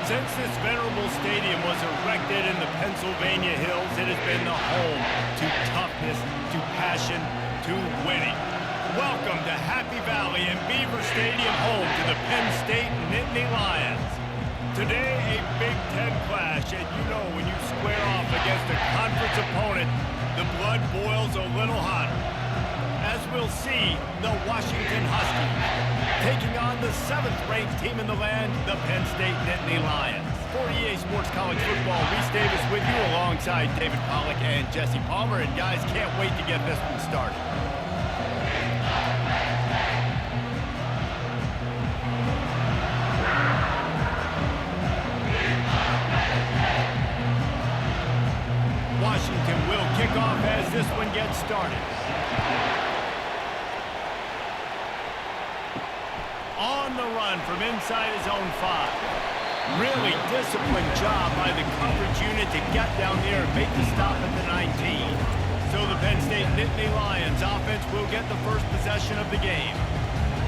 Since this venerable stadium was erected in the Pennsylvania Hills, it has been the home to toughness, to passion, to winning. Welcome to Happy Valley and Beaver Stadium, home to the Penn State Nittany Lions. Today, a Big Ten clash, and you know when you square off against a conference opponent, the blood boils a little hotter. As we'll see, the Washington Huskies taking on the 7th-ranked team in the land, the Penn State Nittany Lions. For EA Sports College Football, Reese Davis with you alongside David Pollack and Jesse Palmer. And guys, can't wait to get this one started. Washington will kick off as this one gets started. On the run from inside his own 5. Really disciplined job by the coverage unit to get down there and make the stop at the 19. So the Penn State Nittany Lions offense will get the first possession of the game.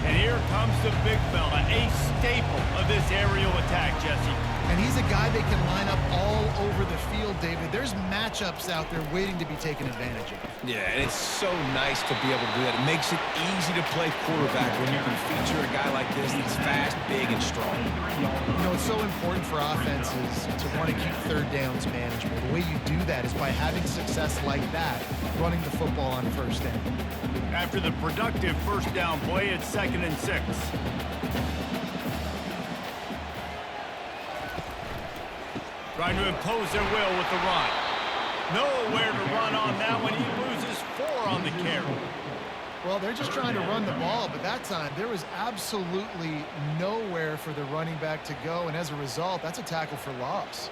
And here comes the big fella, a staple of this aerial attack, Jesse. And he's a guy that can line up all over the field, David. There's matchups out there waiting to be taken advantage of. Yeah, and it's so nice to be able to do that. It makes it easy to play quarterback when you can feature a guy like this that's fast, big, and strong. You know, it's so important for offenses to want to keep third downs manageable. The way you do that is by having success like that, running the football on first down. After the productive first down play, it's 2nd and 6. Trying to impose their will with the run. Nowhere to run on that one. He loses 4 on the carry. Well, they're just trying to run the ball, but that time there was absolutely nowhere for the running back to go, and as a result, that's a tackle for loss.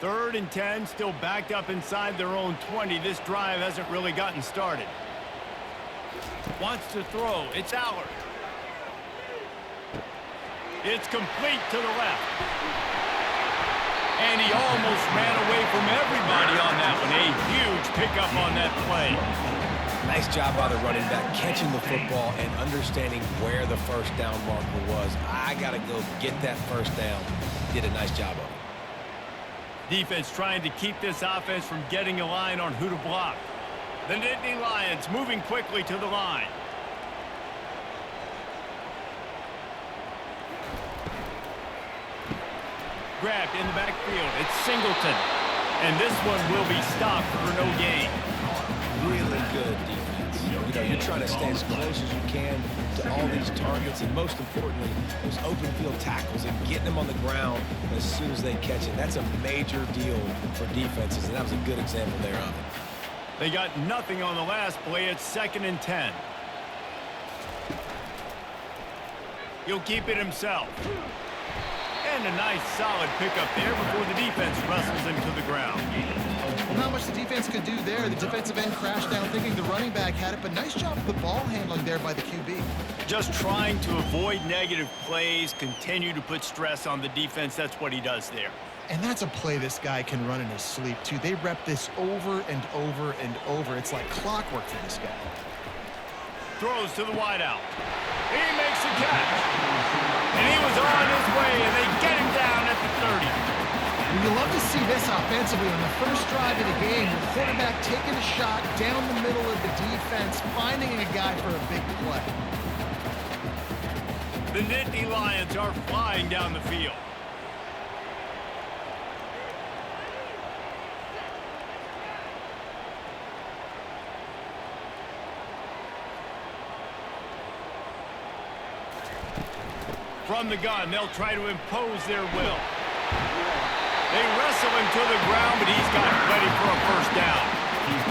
3rd and 10, still backed up inside their own 20. This drive hasn't really gotten started. Wants to throw. It's Allard. It's complete to the left. And he almost ran away from everybody on that one. A huge pickup on that play. Nice job by the running back, catching the football and understanding where the first down marker was. I got to go get that first down. Did a nice job of it. Defense trying to keep this offense from getting a line on who to block. The Nittany Lions moving quickly to the line. Grabbed in the backfield. It's Singleton. And this one will be stopped for no gain. Really good defense. You know, you're trying to stay as close as you can to all these targets, and most importantly, those open field tackles and getting them on the ground as soon as they catch it. That's a major deal for defenses, and that was a good example there of it. They got nothing on the last play. It's 2nd and 10. He'll keep it himself. And a nice solid pickup there before the defense wrestles him to the ground. Well, not much the defense could do there. The defensive end crashed down thinking the running back had it, but nice job of the ball handling there by the QB. Just trying to avoid negative plays, continue to put stress on the defense. That's what he does there. And that's a play this guy can run in his sleep, too. They rep this over and over and over. It's like clockwork for this guy. Throws to the wideout. He makes the catch. And he was on his way, and they get him down at the 30. You love to see this offensively on the first drive of the game. The quarterback taking a shot down the middle of the defense, finding a guy for a big play. The Nittany Lions are flying down the field. From the gun, they'll try to impose their will. They wrestle him to the ground, but he's got plenty for a first down.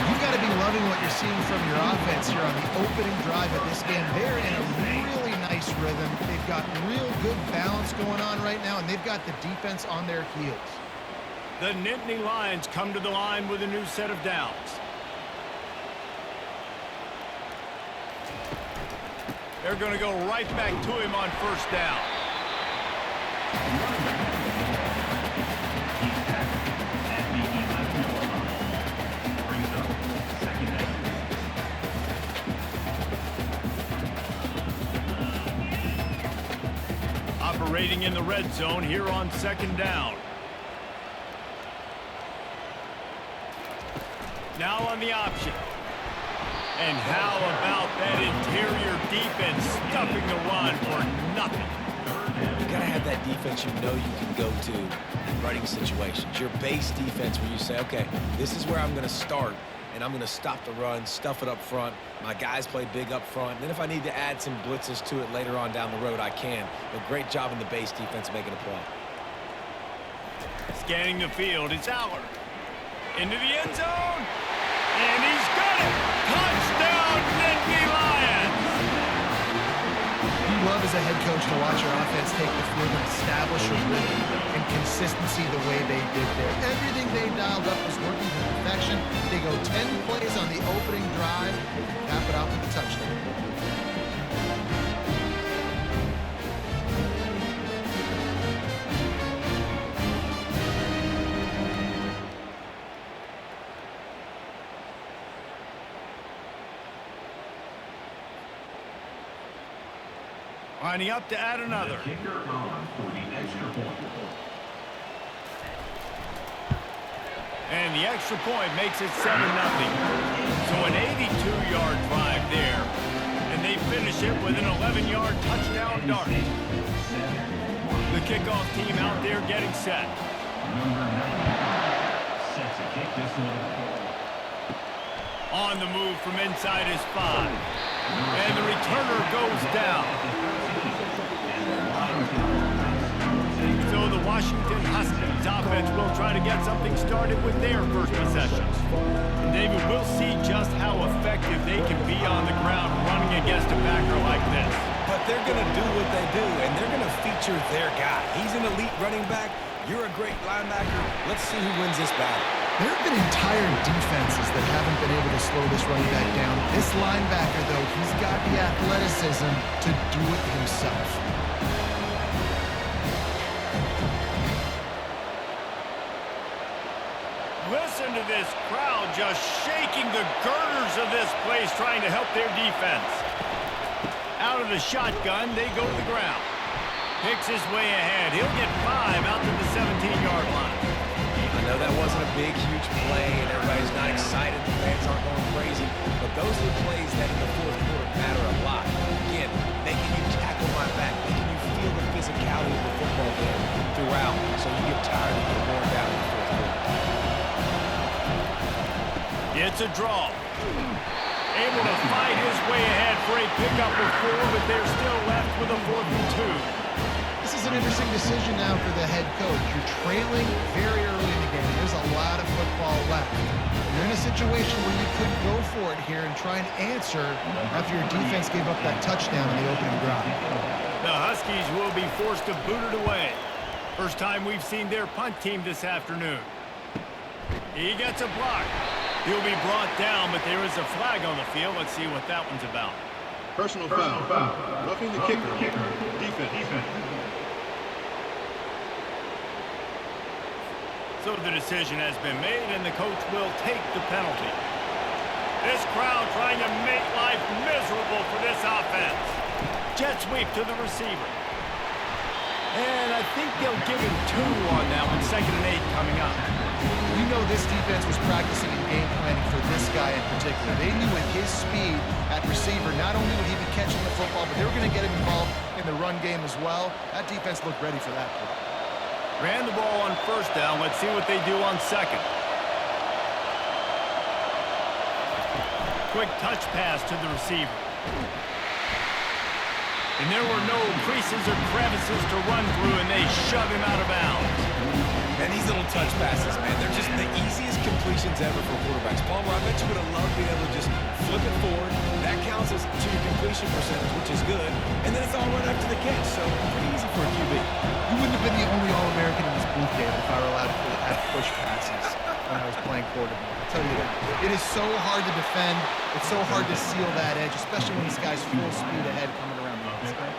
You've got to be loving what you're seeing from your offense here on the opening drive of this game. They're in a really nice rhythm. They've got real good balance going on right now, and they've got the defense on their heels. The Nittany Lions come to the line with a new set of downs. They're going to go right back to him on first down. operating in the red zone here on 2nd down. Now on the option. And how about that interior defense stuffing the run for nothing? You gotta have that defense you know you can go to in running situations. Your base defense where you say, okay, this is where I'm gonna start, and I'm gonna stop the run, stuff it up front. My guys play big up front. And then if I need to add some blitzes to it later on down the road, I can. But great job in the base defense making a play. Scanning the field, it's Allard. Into the end zone. And he's got it! Touchdown, Nittany Lions! You love as a head coach to watch your offense take the field and establish a rhythm and consistency the way they did there. Everything they dialed up was working to perfection. They go 10 plays on the opening drive, cap it out with a touchdown. Lining up to add another. And the extra point makes it 7-0. So an 82-yard drive there. And they finish it with an 11-yard touchdown dart. The kickoff team out there getting set. On the move from inside his 5. And the returner goes down. So the Washington Huskies offense will try to get something started with their first possessions. And David, we'll see just how effective they can be on the ground running against a backer like this. But they're going to do what they do, and they're going to feature their guy. He's an elite running back. You're a great linebacker. Let's see who wins this battle. There have been entire defenses that haven't been able to slow this running back down. This linebacker, though, he's got the athleticism to do it himself. Listen to this crowd just shaking the girders of this place, trying to help their defense. Out of the shotgun, they go to the ground. Picks his way ahead. He'll get 5 out to the 17-yard line. I know that wasn't a big, huge play, and everybody's not excited. The fans aren't going crazy. But those are the plays that in the fourth quarter matter a lot. Again, making you tackle my back, making you feel the physicality of the football game throughout, so you get tired and get worn down in the fourth quarter. It's a draw. Able to fight his way ahead for a pickup of 4, but they're still left with a 4th and 2. This is an interesting decision now for the head coach. You're trailing very early in the game. There's a lot of football left. You're in a situation where you could go for it here and try and answer after your defense gave up that touchdown in the opening drive. The Huskies will be forced to boot it away. First time we've seen their punt team this afternoon. He gets a block. He'll be brought down, but there is a flag on the field. Let's see what that one's about. Personal foul. Roughing the kicker. Defense. So the decision has been made, and the coach will take the penalty. This crowd trying to make life miserable for this offense. Jet sweep to the receiver. And I think they'll give him 2 on that one. 2nd and 8 coming up. You know this defense was practicing and game planning for this guy in particular. They knew with his speed at receiver, not only would he be catching the football, but they were going to get him involved in the run game as well. That defense looked ready for that play. Ran the ball on 1st down. Let's see what they do on 2nd. Quick touch pass to the receiver. And there were no creases or crevices to run through, and they shove him out of bounds. And these little touch passes, man, they're just the easiest completions ever for quarterbacks. Palmer, I bet you would have loved being able to just flip it forward. That counts as to your completion percentage, which is good. And then it's all right up to the catch, so pretty easy for a QB. You wouldn't have been the only All-American in this booth, David, if I were allowed to have push passes when I was playing quarterback. I'll tell you that. It is so hard to defend. It's so hard to seal that edge, especially when this guy's full speed ahead coming around the outside.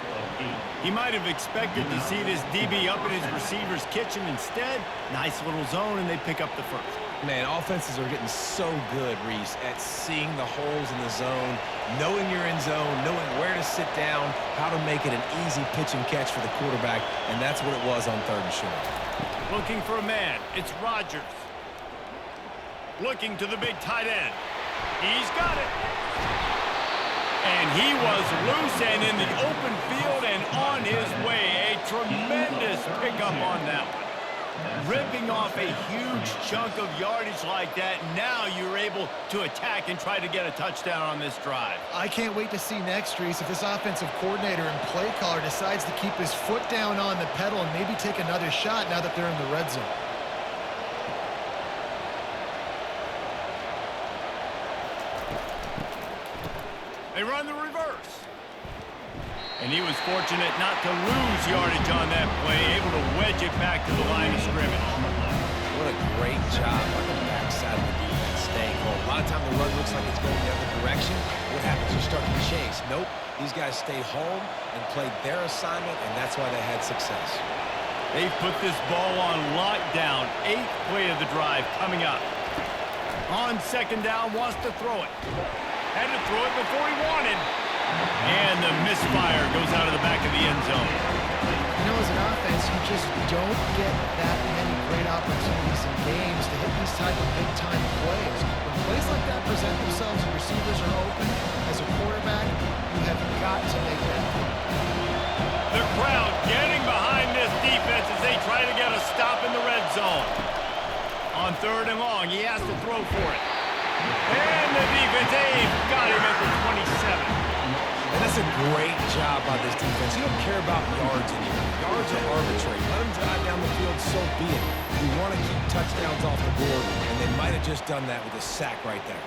He might have expected to see this DB up in his receiver's kitchen. Instead, nice little zone, and they pick up the 1st. Man, offenses are getting so good, Reese, at seeing the holes in the zone, knowing you're in zone, knowing where to sit down, how to make it an easy pitch and catch for the quarterback, and that's what it was on 3rd and short. Looking for a man. It's Rodgers. Looking to the big tight end. He's got it. And he was loose and in the open field and on his way. A tremendous pickup on that one. Ripping off a huge chunk of yardage like that, now you're able to attack and try to get a touchdown on this drive. I can't wait to see next, Reese, if this offensive coordinator and play caller decides to keep his foot down on the pedal and maybe take another shot now that they're in the red zone. They run the reverse. And he was fortunate not to lose yardage on that play, able to wedge it back to the line of scrimmage. What a great job on the backside of the defense, staying home. A lot of times the run looks like it's going the other direction. What happens? You start to chase. Nope. These guys stayed home and played their assignment, and that's why they had success. They've put this ball on lockdown. 8th play of the drive coming up. On 2nd down, wants to throw it. Had to throw it before he wanted. And the misfire goes out of the back of the end zone. You know, as an offense, you just don't get that many great opportunities in games to hit these type of big-time plays. When plays like that present themselves and receivers are open, as a quarterback, you have got to make that play. The crowd getting behind this defense as they try to get a stop in the red zone. On 3rd and long, he has to throw for it. And the defense, got him at the 27. And that's a great job by this defense. You don't care about yards anymore. Yards are arbitrary. Let them drive down the field, so be it. We want to keep touchdowns off the board, and they might have just done that with a sack right there.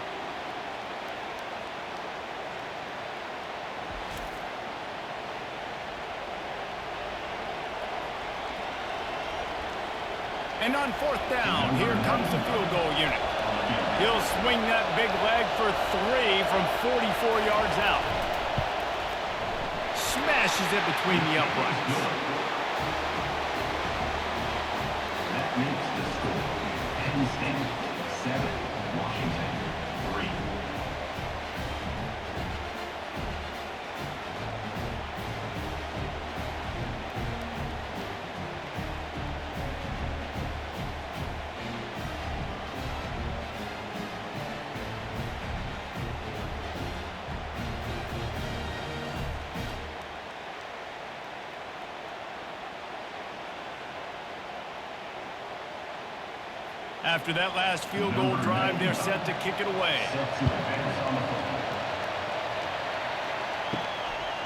And on 4th down, here comes the field goal unit. He'll swing that big leg for 3 from 44 yards out. Smashes it between the uprights. That makes the score Penn State 7, Washington 3. After that last field goal drive, they're set to kick it away.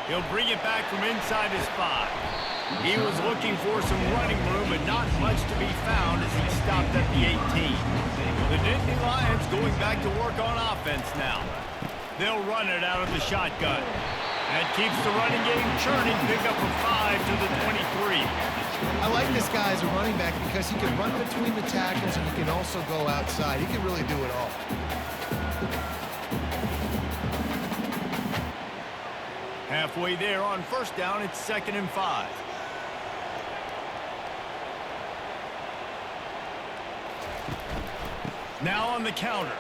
He'll bring it back from inside his 5. He was looking for some running room, but not much to be found as he stopped at the 18. The Nittany Lions going back to work on offense now. They'll run it out of the shotgun. That keeps the running game churning. Pick up a 5 to the 23. I like this guy as a running back because he can run between the tackles and he can also go outside. He can really do it all. Halfway there on 1st down, it's 2nd and 5. Now on the counter.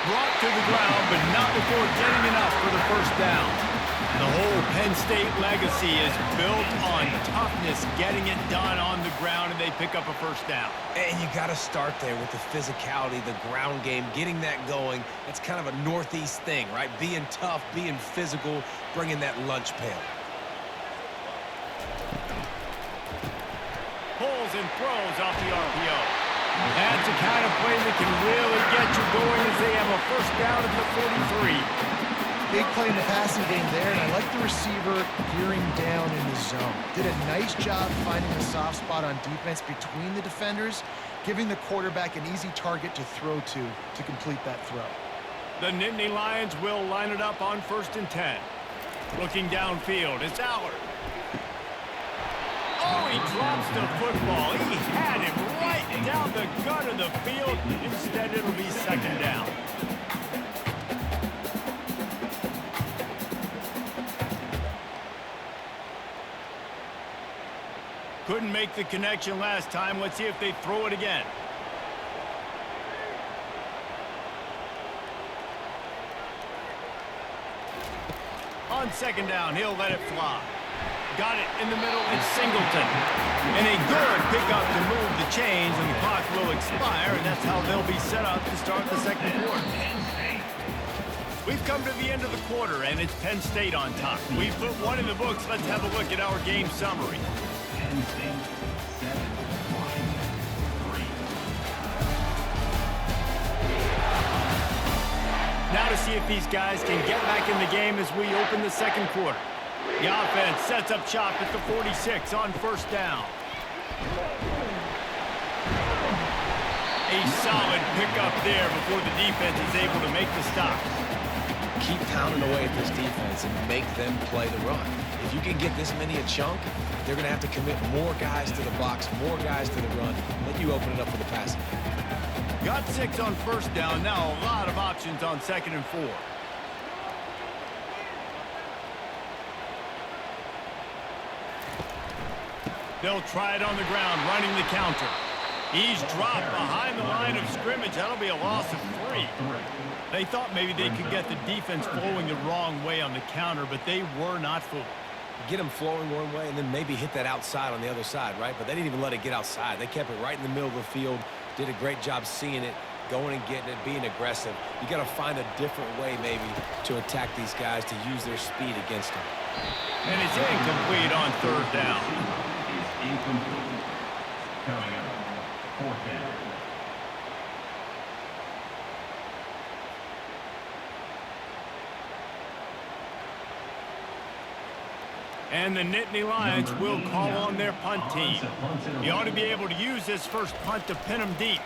Brought to the ground, but not before getting enough for the 1st down. The whole Penn State legacy is built on toughness, getting it done on the ground, and they pick up a 1st down. And you got to start there with the physicality, the ground game, getting that going. It's kind of a Northeast thing, right? Being tough, being physical, bringing that lunch pail. Pulls and throws off the RPO. That's the kind of play that can really get you going as they have a 1st down at the 43. Big play in the passing game there, and I like the receiver gearing down in the zone. Did a nice job finding the soft spot on defense between the defenders, giving the quarterback an easy target to throw to complete that throw. The Nittany Lions will line it up on 1st and 10. Looking downfield, it's Allard. Oh, he drops the football. He had him right down the gut of the field. Instead, it'll be 2nd down. Couldn't make the connection last time. Let's see if they throw it again. On second down, he'll let it fly. Got it in the middle. It's Singleton. And a good pickup to move the chains, and the clock will expire, and that's how they'll be set up to start the second quarter. We've come to the end of the quarter, and it's Penn State on top. We've put one in the books. Let's have a look at our game summary. Penn State 7, Washington 3. Now to see if these guys can get back in the game as we open the second quarter. The offense sets up shop at the 46 on first down. A solid pickup there before the defense is able to make the stop. Keep pounding away at this defense and make them play the run. If you can get this many a chunk, they're going to have to commit more guys to the box, more guys to the run. Let you open it up for the passing. Got 6 on first down. Now a lot of options on second and 4. They'll try it on the ground, running the counter. He's dropped behind the line of scrimmage. That'll be a loss of 3. They thought maybe they could get the defense flowing the wrong way on the counter, but they were not fooled. Get them flowing one way and then maybe hit that outside on the other side, right? But they didn't even let it get outside. They kept it right in the middle of the field, did a great job seeing it, going and getting it, being aggressive. You got to find a different way maybe to attack these guys, to use their speed against them. And it's incomplete on third down. Is incomplete. Coming up, fourth down. And the Nittany Lions will call on their punt team. You ought to be able to use this first punt to pin them deep.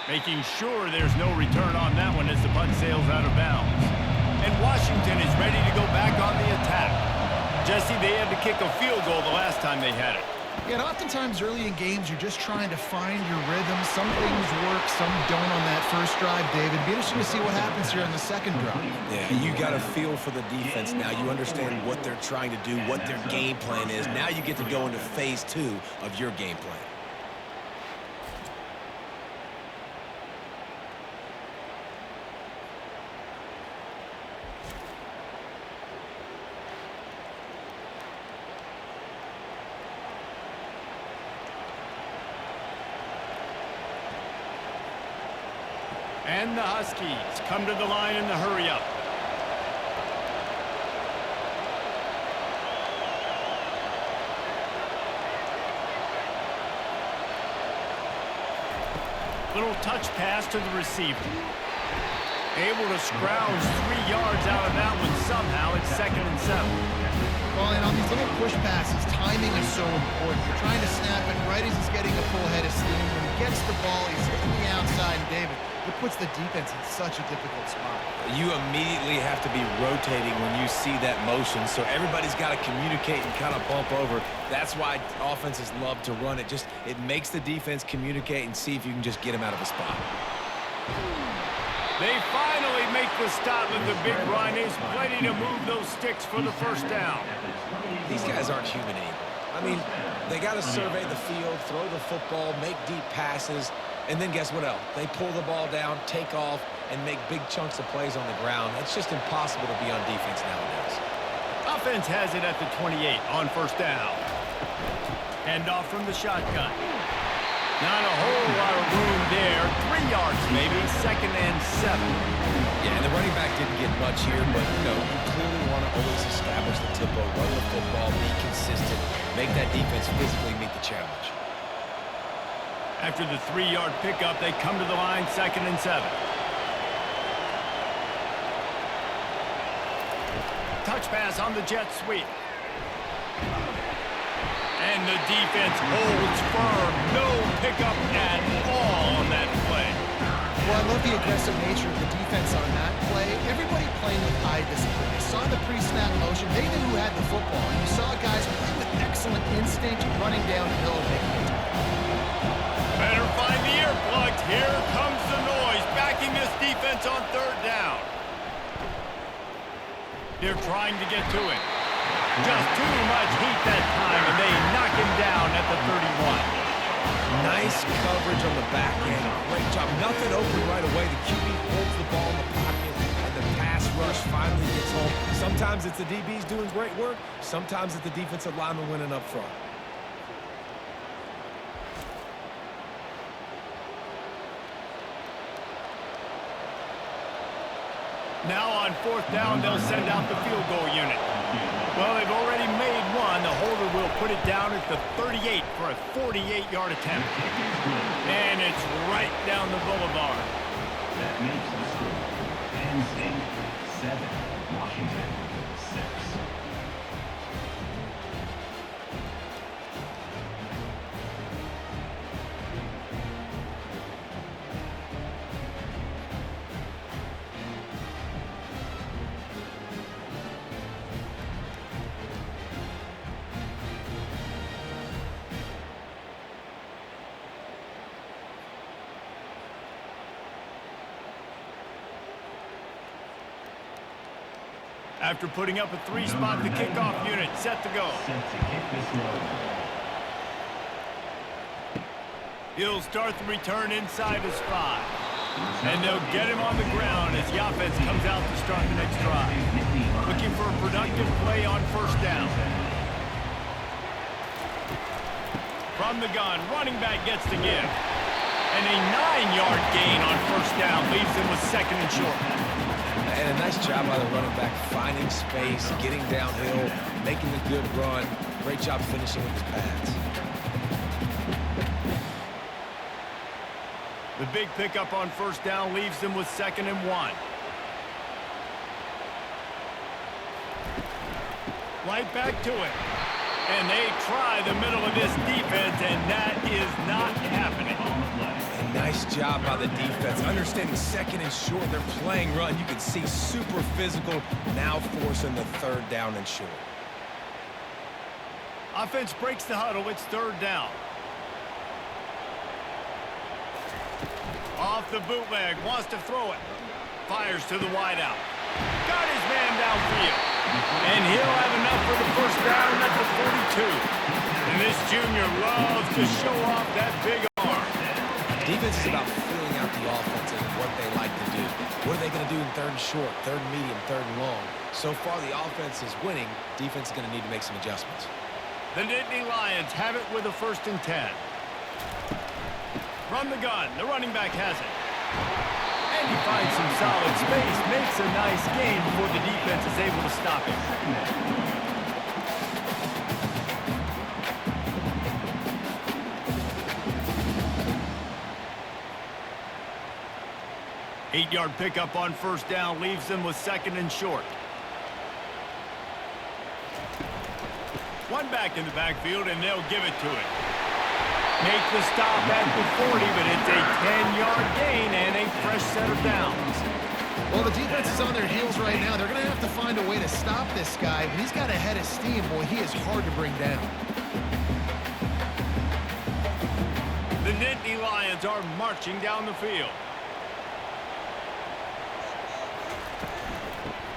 Making sure there's no return on that one as the punt sails out of bounds. And Washington is ready to go back on the attack. Jesse, they had to kick a field goal the last time they had it. Yeah, and oftentimes early in games, you're just trying to find your rhythm. Some things work, some don't on that first drive, David. Be interesting to see what happens here in the second drive. Yeah, you got to feel for the defense now. You understand what they're trying to do, what their game plan is. Now you get to go into phase 2 of your game plan. And the Huskies come to the line in the hurry-up. Little touch pass to the receiver. Able to scrounge 3 yards out of that one somehow. It's second and 7. Well, and on these little push passes, timing is so important. You're trying to snap it right as he's getting a full head of steam. When he gets the ball, he's hitting the outside, and David, it puts the defense in such a difficult spot. You immediately have to be rotating when you see that motion, so everybody's got to communicate and kind of bump over. That's why offenses love to run it. It makes the defense communicate and see if you can just get him out of a spot. They finally make the stop with the big run. He's plenty to move those sticks for the first down. These guys aren't human anymore. I mean, they got to survey the field, throw the football, make deep passes, and then guess what else? They pull the ball down, take off, and make big chunks of plays on the ground. It's just impossible to be on defense nowadays. Offense has it at the 28 on first down. Hand off from the shotgun. Not a whole lot of room there. 3 yards maybe, second and 7. Yeah, and the running back didn't get much here, but, you clearly want to always establish the tempo, run the football, be consistent, make that defense physically meet the challenge. After the 3-yard pickup, they come to the line, second and 7. Touch pass on the jet sweep. And the defense holds firm. No pickup at all on that play. Well, I love the aggressive nature of the defense on that play. Everybody playing with high discipline. They saw the pre-snap motion. They knew who had the football. And you saw guys play with excellent instinct, running downhill, making it. Better find the earplugs. Here comes the noise, backing this defense on third down. They're trying to get to it. Just too much heat that time, and they knock him down at the 31. Nice coverage on the back end. Great job. Nothing open right away. The QB holds the ball in the pocket, and the rush finally gets home. Sometimes it's the DBs doing great work. Sometimes it's the defensive lineman winning up front. Now on 4th down, they'll send out the field goal unit. Well, they've already made one. The holder will put it down at the 38 for a 48-yard attempt. And it's right down the boulevard. That makes the score Penn State 7, Washington 6. After putting up a 3-spot, the kickoff unit set to go. Set to kick this one. He'll start the return inside his 5. And they'll get him on the ground as the offense comes out to start the next drive. Looking for a productive play on 1st down. From the gun, running back gets the give. And a 9-yard gain on 1st down leaves him with 2nd and short. And a nice job by the running back, finding space, getting downhill, making a good run. Great job finishing with his pads. The big pickup on 1st down leaves them with 2nd and 1. Right back to it. And they try the middle of this defense, and that is not happening. And nice job by the defense. Understanding 2nd and short, they're playing run. You can see super physical, now forcing the 3rd down and short. Offense breaks the huddle. It's 3rd down. Off the bootleg, wants to throw it. Fires to the wideout. Got his man downfield. And he'll have enough for the 1st down at the 42. And this junior loves to show off that big arm. Defense is about filling out the offense and what they like to do. What are they going to do in 3rd and short, 3rd and medium, 3rd and long? So far, the offense is winning. Defense is going to need to make some adjustments. The Nittany Lions have it with a 1st and 10. From the gun, the running back has it. And he finds some solid space, makes a nice gain before the defense is able to stop him. Eight-yard pickup on 1st down leaves them with 2nd and short. One back in the backfield, and they'll give it to it. Make the stop at the 40, but it's a 10-yard gain and a fresh set of downs. Well, the defense is on their heels right now. They're going to have to find a way to stop this guy. He's got a head of steam. Boy, he is hard to bring down. The Nittany Lions are marching down the field.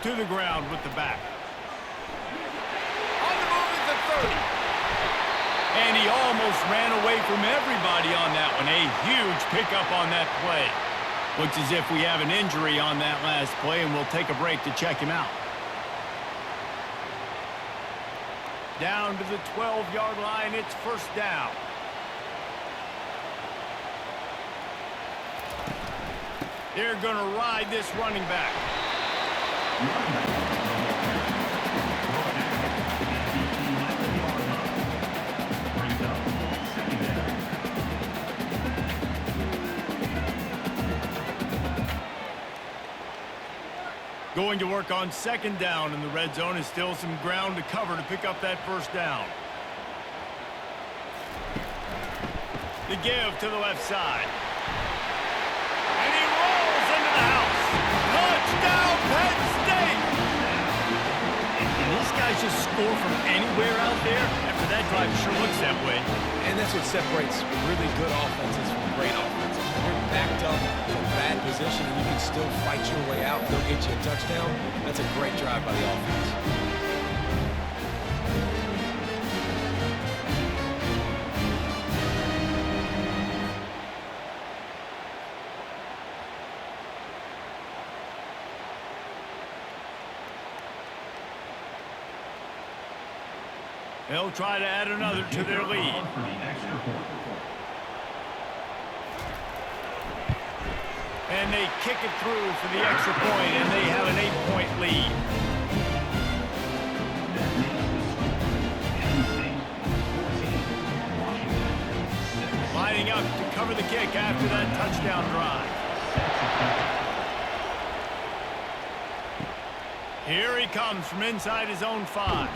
To the ground with the back. On the move at the 30. And he almost ran away from everybody on that one. A huge pickup on that play. Looks as if we have an injury on that last play, and we'll take a break to check him out. Down to the 12-yard line, it's 1st down. They're going to ride this running back. Going to work on 2nd down in the red zone is still some ground to cover to pick up that 1st down. The give to the left side. And he rolls into the house. Touchdown, Penn State! And these guys just score from anywhere out there. After that drive, it sure looks that way. And that's what separates really good offenses from great offenses. When you're backed up in a bad position and you can still fight your way out, they'll get you a touchdown. That's a great drive by the offense. They'll try to add another to their lead. For the extra point. And they kick it through for the extra point, and they have an 8-point lead. That makes the score Penn State 14, Washington 6. Lining up to cover the kick after that touchdown drive. Here he comes from inside his own 5.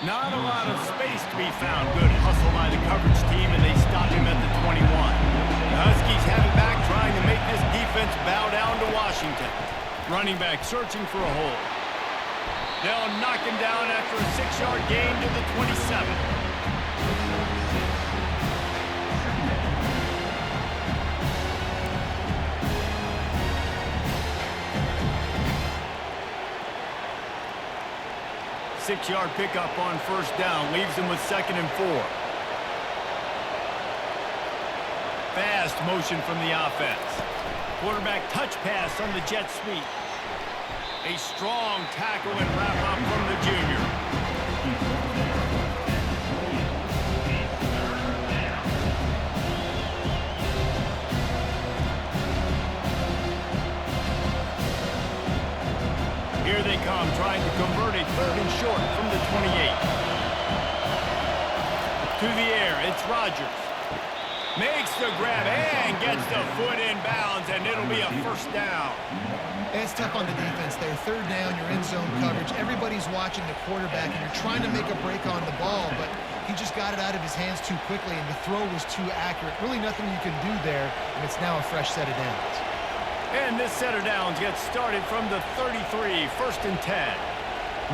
Not a lot of space to be found. Good hustle by the coverage team, and they stop him at the 21. The Huskies have it back, trying to make this defense bow down to Washington. Running back searching for a hole. They'll knock him down after a 6-yard gain to the 27. 6-yard pickup on first down. Leaves him with 2nd and 4. Fast motion from the offense. Quarterback touch pass on the jet sweep. A strong tackle and wrap up from the junior. Here they come, trying to convert a 3rd and short from the 28. To the air, it's Rodgers. Makes the grab and gets the foot in bounds, and it'll be a first down. It's tough on the defense there. 3rd down, you're in zone coverage. Everybody's watching the quarterback, and you're trying to make a break on the ball, but he just got it out of his hands too quickly, and the throw was too accurate. Really nothing you can do there, and it's now a fresh set of downs. And this set of downs gets started from the 33, 1st and 10.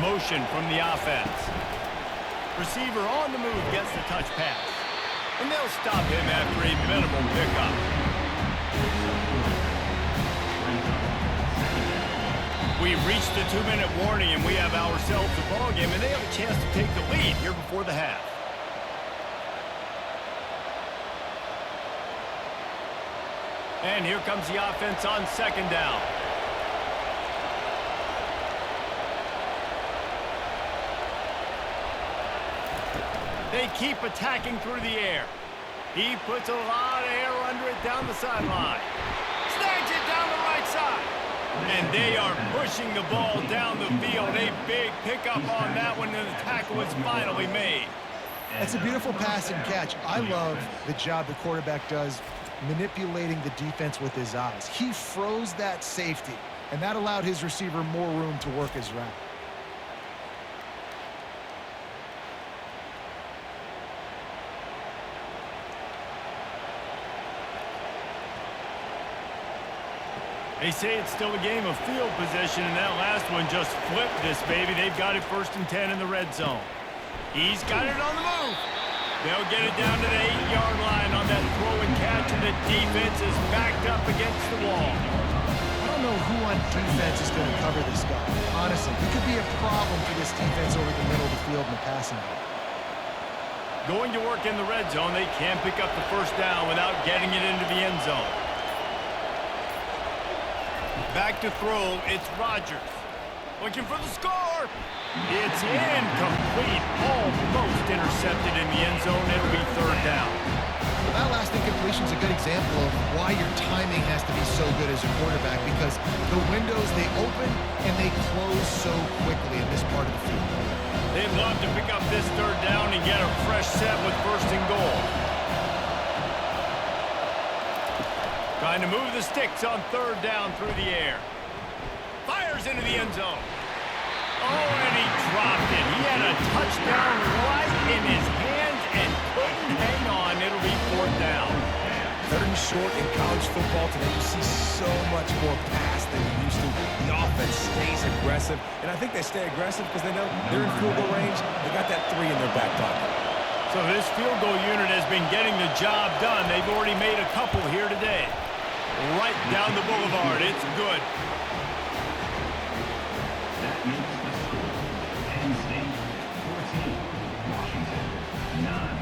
Motion from the offense. Receiver on the move gets the touch pass. And they'll stop him after a minimal pickup. We've reached the 2-minute warning, and we have ourselves a ball game, and they have a chance to take the lead here before the half. And here comes the offense on 2nd down. They keep attacking through the air. He puts a lot of air under it down the sideline. Snags it down the right side. And they are pushing the ball down the field. A big pickup on that one, and the tackle is finally made. It's a beautiful pass and catch. I love the job the quarterback does manipulating the defense with his eyes. He froze that safety, and that allowed his receiver more room to work his route. They say it's still a game of field position, and that last one just flipped this baby. They've got it 1st and 10 in the red zone. He's got it on the move. They'll get it down to the 8-yard line on that throw and catch, and the defense is backed up against the wall. I don't know who on defense is going to cover this guy. Honestly, he could be a problem for this defense over the middle of the field in the passing game. Going to work in the red zone, they can't pick up the first down without getting it into the end zone. Back to throw, it's Rodgers. Looking for the score. It's incomplete, almost intercepted in the end zone. It'll be 3rd down. Well, that last incompletion is a good example of why your timing has to be so good as a quarterback, because the windows, they open and they close so quickly in this part of the field. They'd love to pick up this 3rd down and get a fresh set with 1st and goal. Trying to move the sticks on 3rd down through the air. Fires into the end zone. Oh, and he dropped it. He had a touchdown right in his hands and couldn't hang on. It'll be 4th down. 3rd and short in college football today. You see so much more pass than you used to. The offense stays aggressive, and I think they stay aggressive because they know they're in field goal range. They got that 3 in their back pocket. So this field goal unit has been getting the job done. They've already made a couple here today. Right down the boulevard. It's good. That makes the score Penn State 14, Washington 9.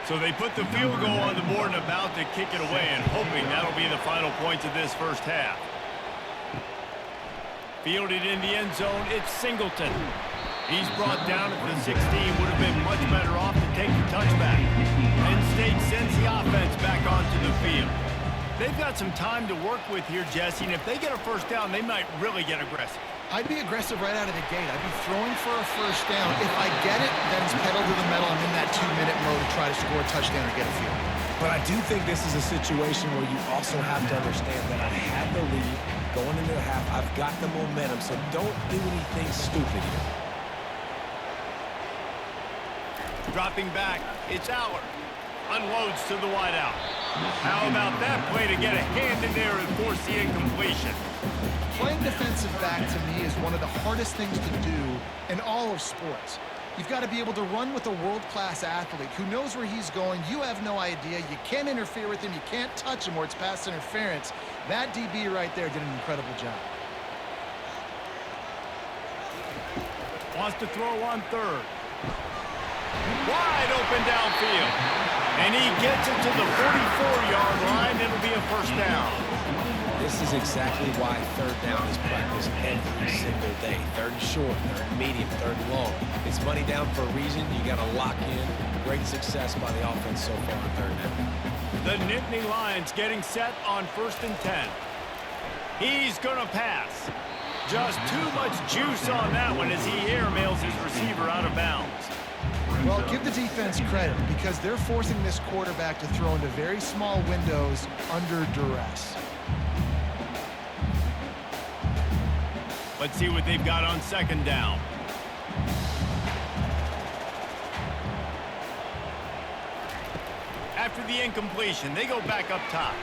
So they put the field goal on the board and about to kick it away and hoping that'll be the final points of this first half. Fielded in the end zone, it's Singleton. He's brought down at the 16, would have been much better off to take the touchback. Penn State sends the offense back onto the field. They've got some time to work with here, Jesse, and if they get a first down, they might really get aggressive. I'd be aggressive right out of the gate. I'd be throwing for a first down. If I get it, then it's pedal to the metal. I'm in that 2-minute mode to try to score a touchdown or get a field. But I do think this is a situation where you also have to understand that I had the lead going into the half. I've got the momentum, so don't do anything stupid here. Dropping back, it's Aller. Unloads to the wideout. How about that play to get a hand in there and force the incompletion? Playing defensive back, to me, is one of the hardest things to do in all of sports. You've got to be able to run with a world-class athlete who knows where he's going. You have no idea. You can't interfere with him. You can't touch him or it's pass interference. That DB right there did an incredible job. Wants to throw on third. Wide open downfield. And he gets it to the 44-yard line. It'll be a first down. This is exactly why third down is practiced every single day. Third and short, third and medium, third and long. It's money down for a reason. You got to lock in. Great success by the offense so far on third down. The Nittany Lions getting set on 1st and 10. He's going to pass. Just too much juice on that one as he airmails his receiver out of bounds. Well, give the defense credit because they're forcing this quarterback to throw into very small windows under duress. Let's see what they've got on 2nd down. After the incompletion, they go back up top.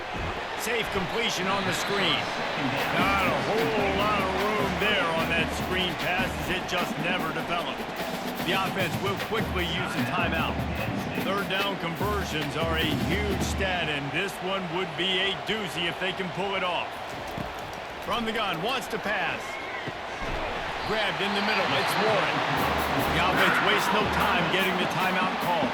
Safe completion on the screen. Not a whole lot of room there on that screen pass as it just never developed. The offense will quickly use a timeout. Third down conversions are a huge stat, and this one would be a doozy if they can pull it off. From the gun, wants to pass. Grabbed in the middle, it's Warren. The offense wastes no time getting the timeout call.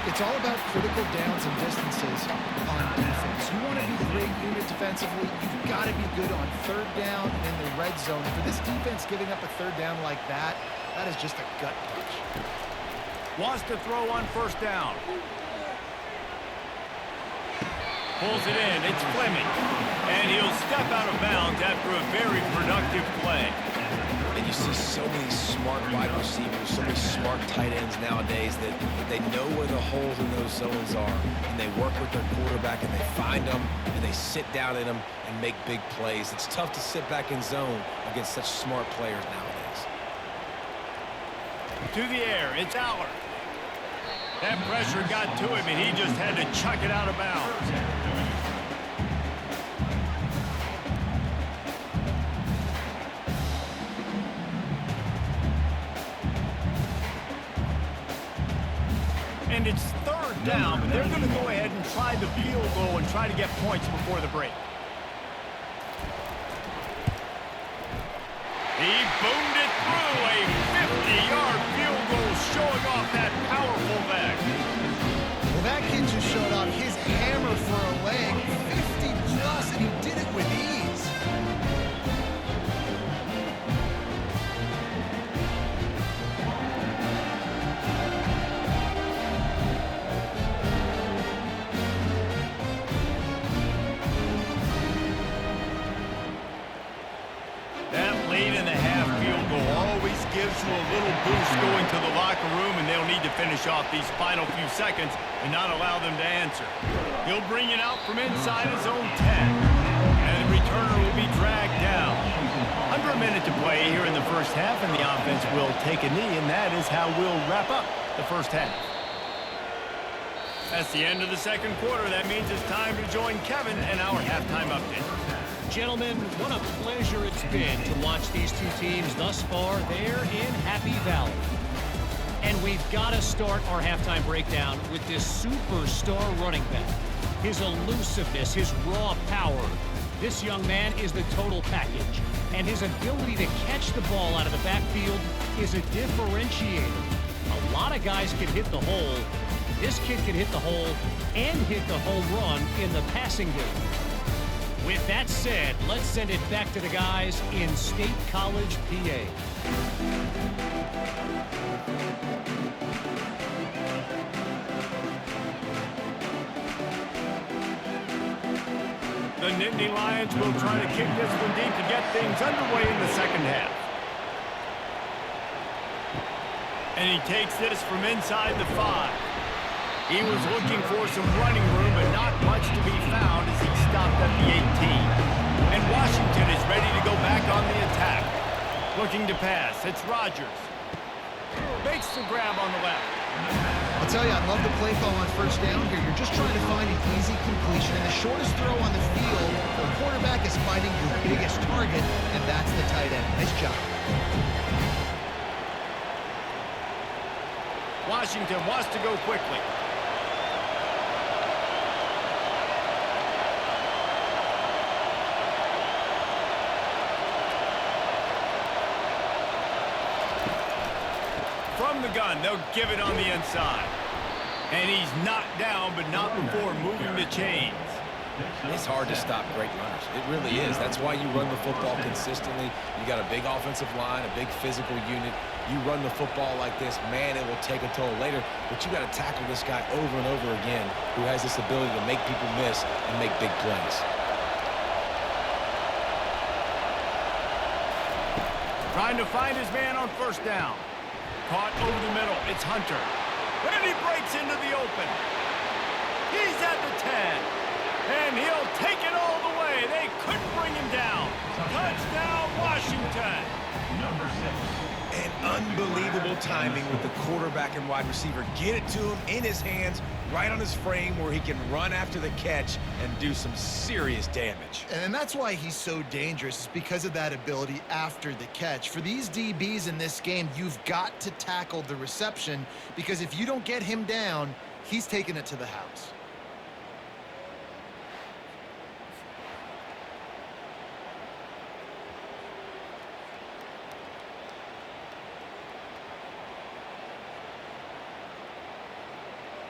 It's all about critical downs and distances on defense. You want to be a great unit defensively, you've got to be good on third down and in the red zone. For this defense giving up a third down like that, that is just a gut punch. Wants to throw on 1st down. Pulls it in, it's Fleming. And he'll step out of bounds after a very productive play. And you see so many smart wide receivers, so many smart tight ends nowadays that they know where the holes in those zones are, and they work with their quarterback, and they find them, and they sit down in them and make big plays. It's tough to sit back in zone against such smart players nowadays. To the air, it's Aller. That pressure got to him, and he just had to chuck it out of bounds. And it's 3rd down, but they're going to go ahead and try the field goal and try to get points before the break. He boomed it through a 50-yard field goal, showing off that powerful leg. Well, that kid just showed off his hammer for a leg, 50-plus, and he did it with ease. Gives you a little boost going to the locker room, and they'll need to finish off these final few seconds and not allow them to answer. He'll bring it out from inside his own 10, and the returner will be dragged down. Under a minute to play here in the first half, and the offense will take a knee, and that is how we'll wrap up the first half. That's the end of the 2nd quarter. That means it's time to join Kevin and our halftime update. Gentlemen, what a pleasure it's been to watch these two teams thus far there in Happy Valley. And we've got to start our halftime breakdown with this superstar running back. His elusiveness, his raw power. This young man is the total package. And his ability to catch the ball out of the backfield is a differentiator. A lot of guys can hit the hole, This kid can hit the hole and hit the home run in the passing game. With that said, let's send it back to the guys in State College, PA. The Nittany Lions will try to kick this one deep to get things underway in the second half. And he takes this from inside the 5. He was looking for some running room, but not much to be found as he stopped at the 18. And Washington is ready to go back on the attack. Looking to pass. It's Rodgers. Makes the grab on the left. I'll tell you, I love the play call on first down here. You're just trying to find an easy completion, and the shortest throw on the field, the quarterback is finding your biggest target, and that's the tight end. Nice job. Washington wants to go quickly. From the gun, they'll give it on the inside. And he's knocked down, but not before moving the chains. It's hard to stop great runners. It really is. That's why you run the football consistently. You got a big offensive line, a big physical unit. You run the football like this, man, it will take a toll later. But you got to tackle this guy over and over again who has this ability to make people miss and make big plays. Trying to find his man on first down. Caught over the middle. It's Hunter. And he breaks into the open. He's at the 10. And he'll take it all the way. They couldn't bring him down. Touchdown, Washington. Number 6. And unbelievable timing with the quarterback and wide receiver. Get it to him in his hands, right on his frame where he can run after the catch and do some serious damage. And that's why he's so dangerous, is because of that ability after the catch. For these DBs in this game, you've got to tackle the reception, because if you don't get him down, he's taking it to the house.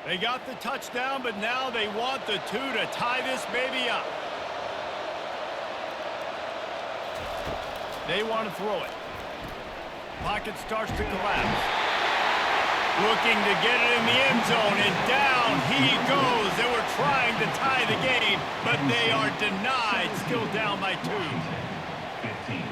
They got the touchdown, but now they want the 2 to tie this baby up. They want to throw it. Pocket starts to collapse. Looking to get it in the end zone, and down he goes. They were trying to tie the game, but they are denied. Still down by 2. 15.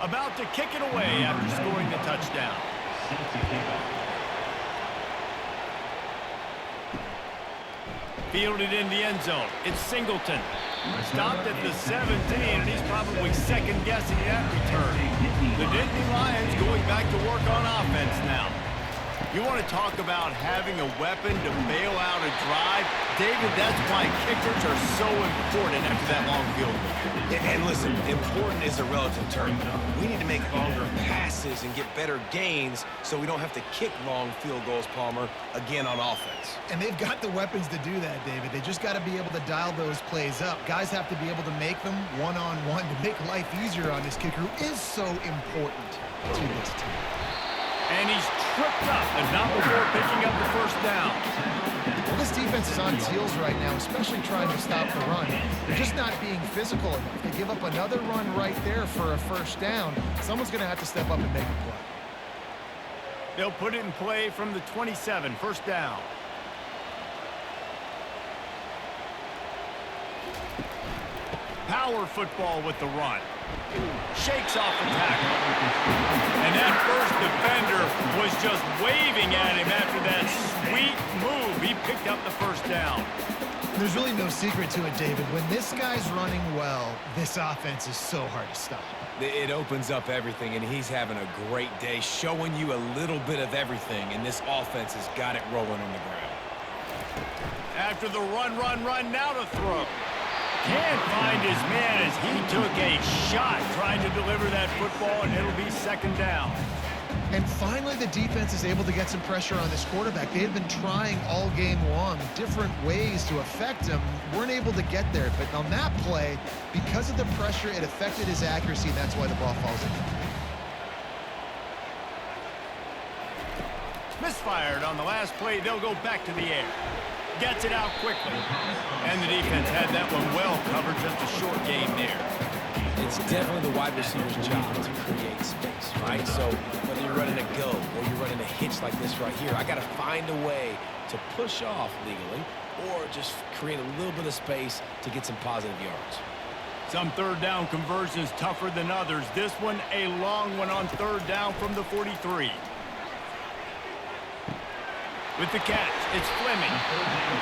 About to kick it away after scoring the touchdown. Fielded in the end zone. It's Singleton. Stopped at the 17, and he's probably second-guessing that return. The Nittany Lions going back to work on offense now. You want to talk about having a weapon to bail out a drive? David, that's why kickers are so important after that long field goal. And listen, important is a relative term. We need to make longer passes and get better gains so we don't have to kick long field goals, Palmer, again on offense. And they've got the weapons to do that, David. They just got to be able to dial those plays up. Guys have to be able to make them one-on-one to make life easier on this kicker, who is so important to this team. And he's tripped up, and not before picking up the first down. Well, this defense is on its heels right now, especially trying to stop the run. They're just not being physical enough. They give up another run right there for a first down. Someone's going to have to step up and make a play. They'll put it in play from the 27, first down. Power football with the run. Shakes off the tackle. And that first defender was just waving at him after that sweet move. He picked up the first down. There's really no secret to it, David. When this guy's running well, this offense is so hard to stop. It opens up everything, and he's having a great day, showing you a little bit of everything, and this offense has got it rolling on the ground. After the run, now to throw. Can't find his man as he took a shot trying to deliver that football, and it'll be second down. And finally, the defense is able to get some pressure on this quarterback. They had been trying all game long different ways to affect him. Weren't able to get there. But on that play, because of the pressure, it affected his accuracy, and that's why the ball falls in. Misfired on the last play. They'll go back to the air. Gets it out quickly. And the defense had that one well covered. Just a short game there. It's definitely the wide receiver's job to create space, right? So whether you're running a go or you're running a hitch like this right here, I got to find a way to push off legally or just create a little bit of space to get some positive yards. Some third down conversions tougher than others. This one a long one on third down from the 43. With the catch, it's Fleming.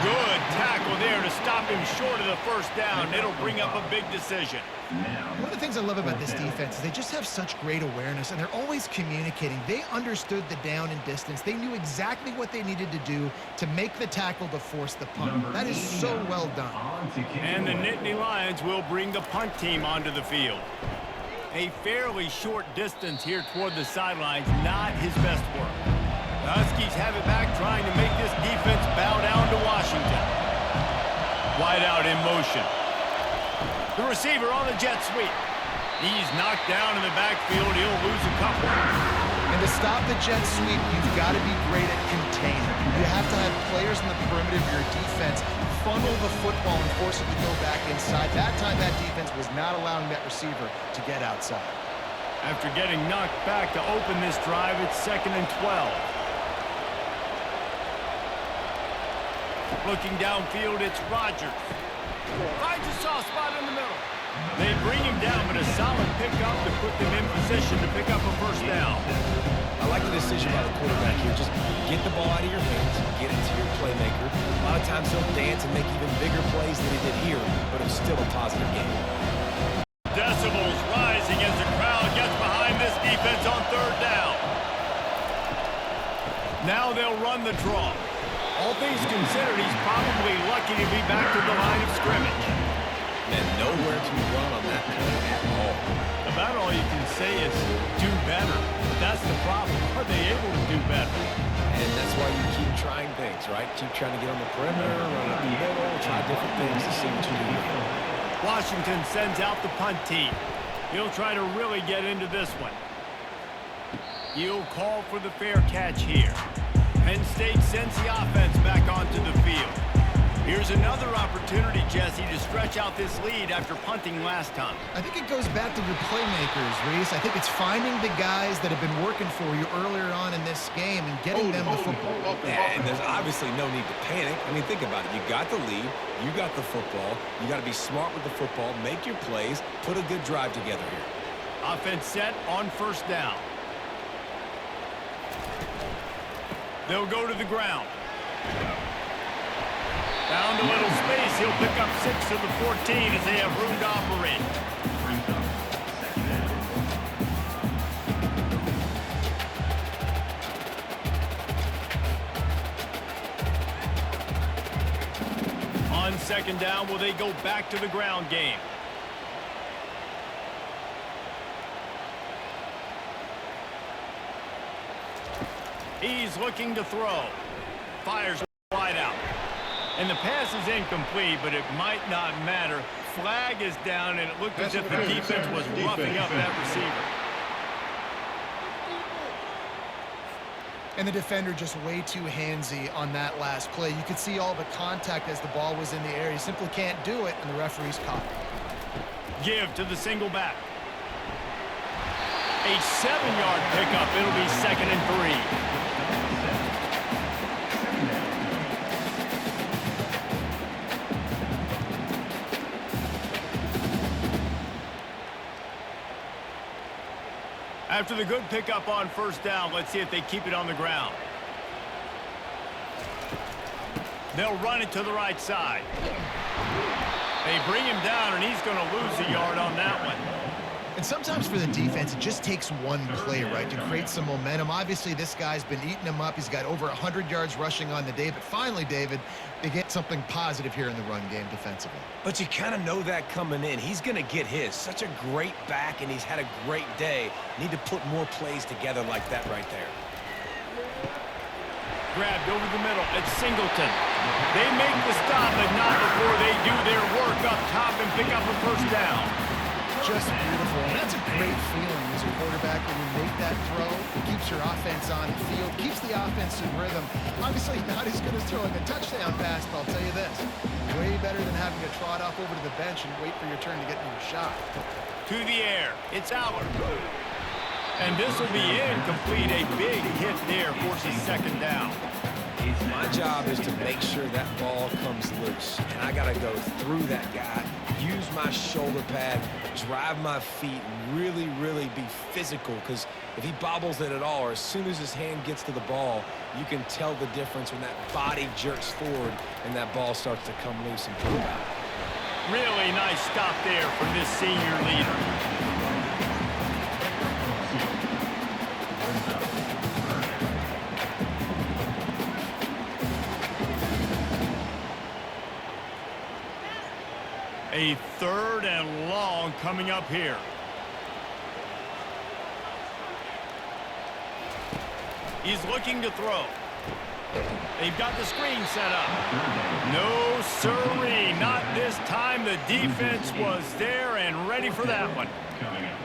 Good tackle there to stop him short of the first down. It'll bring up a big decision. One of the things I love about this defense is they just have such great awareness, and they're always communicating. They understood the down and distance. They knew exactly what they needed to do to make the tackle to force the punt. That is so well done. And the Nittany Lions will bring the punt team onto the field. A fairly short distance here toward the sidelines, not his best work. The Huskies have it back, trying to make this defense bow down to Washington. Wide out in motion. The receiver on the jet sweep. He's knocked down in the backfield. He'll lose a couple. And to stop the jet sweep, you've got to be great at containing. You have to have players in the perimeter of your defense funnel the football and force it to go back inside. That time, that defense was not allowing that receiver to get outside. After getting knocked back to open this drive, it's 2nd and 12. Looking downfield, it's Rodgers. Finds a soft spot in the middle. They bring him down, but a solid pickup to put them in position to pick up a first down. I like the decision by the quarterback here. Just get the ball out of your hands, get it to your playmaker. A lot of times he'll dance and make even bigger plays than he did here, but it's still a positive game. Decibels rising as the crowd gets behind this defense on third down. Now they'll run the draw. All things considered, he's probably lucky to be back to the line of scrimmage. And nowhere to run on that play at all. About all you can say is do better. But that's the problem. Are they able to do better? And that's why you keep trying things, right? Keep trying to get on the perimeter, run up the middle, try different things to see what you can do. Washington sends out the punt team. He'll try to really get into this one. He'll call for the fair catch here. Penn State sends the offense back onto the field. Here's another opportunity, Jesse, to stretch out this lead after punting last time. I think it goes back to your playmakers, Reese. I think it's finding the guys that have been working for you earlier on in this game and getting them the football. Yeah, and there's obviously no need to panic. I mean, think about it. You got the lead. You got the football. You got to be smart with the football, make your plays, put a good drive together here. Offense set on first down. They'll go to the ground. Found a little space. He'll pick up 6 of the 14 as they have room to operate. On second down, will they go back to the ground game? He's looking to throw. Fires wide out. And the pass is incomplete, but it might not matter. Flag is down, and it looked as if the defense was roughing up that receiver. And the defender just way too handsy on that last play. You could see all the contact as the ball was in the air. He simply can't do it, and the referee's caught it. Give to the single back. A 7-yard pickup. It'll be 2nd and 3. After the good pickup on first down, let's see if they keep it on the ground. They'll run it to the right side. They bring him down, and he's going to lose a yard on that one. And sometimes for the defense, it just takes one play, right, to create some momentum. Obviously, this guy's been eating them up. He's got over 100 yards rushing on the day. But finally, David, they get something positive here in the run game defensively. But you kind of know that coming in. He's going to get his. Such a great back, and he's had a great day. Need to put more plays together like that right there. Grabbed over the middle. It's Singleton. They make the stop, but not before they do their work up top and pick up a first down. Just beautiful. And that's a great feeling as a quarterback when you make that throw. It keeps your offense on the field, keeps the offense in rhythm. Obviously, not as good as throwing a touchdown pass, but I'll tell you this. Way better than having to trot off over to the bench and wait for your turn to get into your shot. To the air. It's Allard. And this will be incomplete. A big hit there forces second down. My job is to make sure that ball comes loose. And I got to go through that guy, use my shoulder pad, drive my feet, and really be physical. Because if he bobbles it at all, or as soon as his hand gets to the ball, you can tell the difference when that body jerks forward and that ball starts to come loose and pull out. Really nice stop there from this senior leader. A 3rd and long coming up here. He's looking to throw. They've got the screen set up. No sirree, not this time. The defense was there and ready for that one.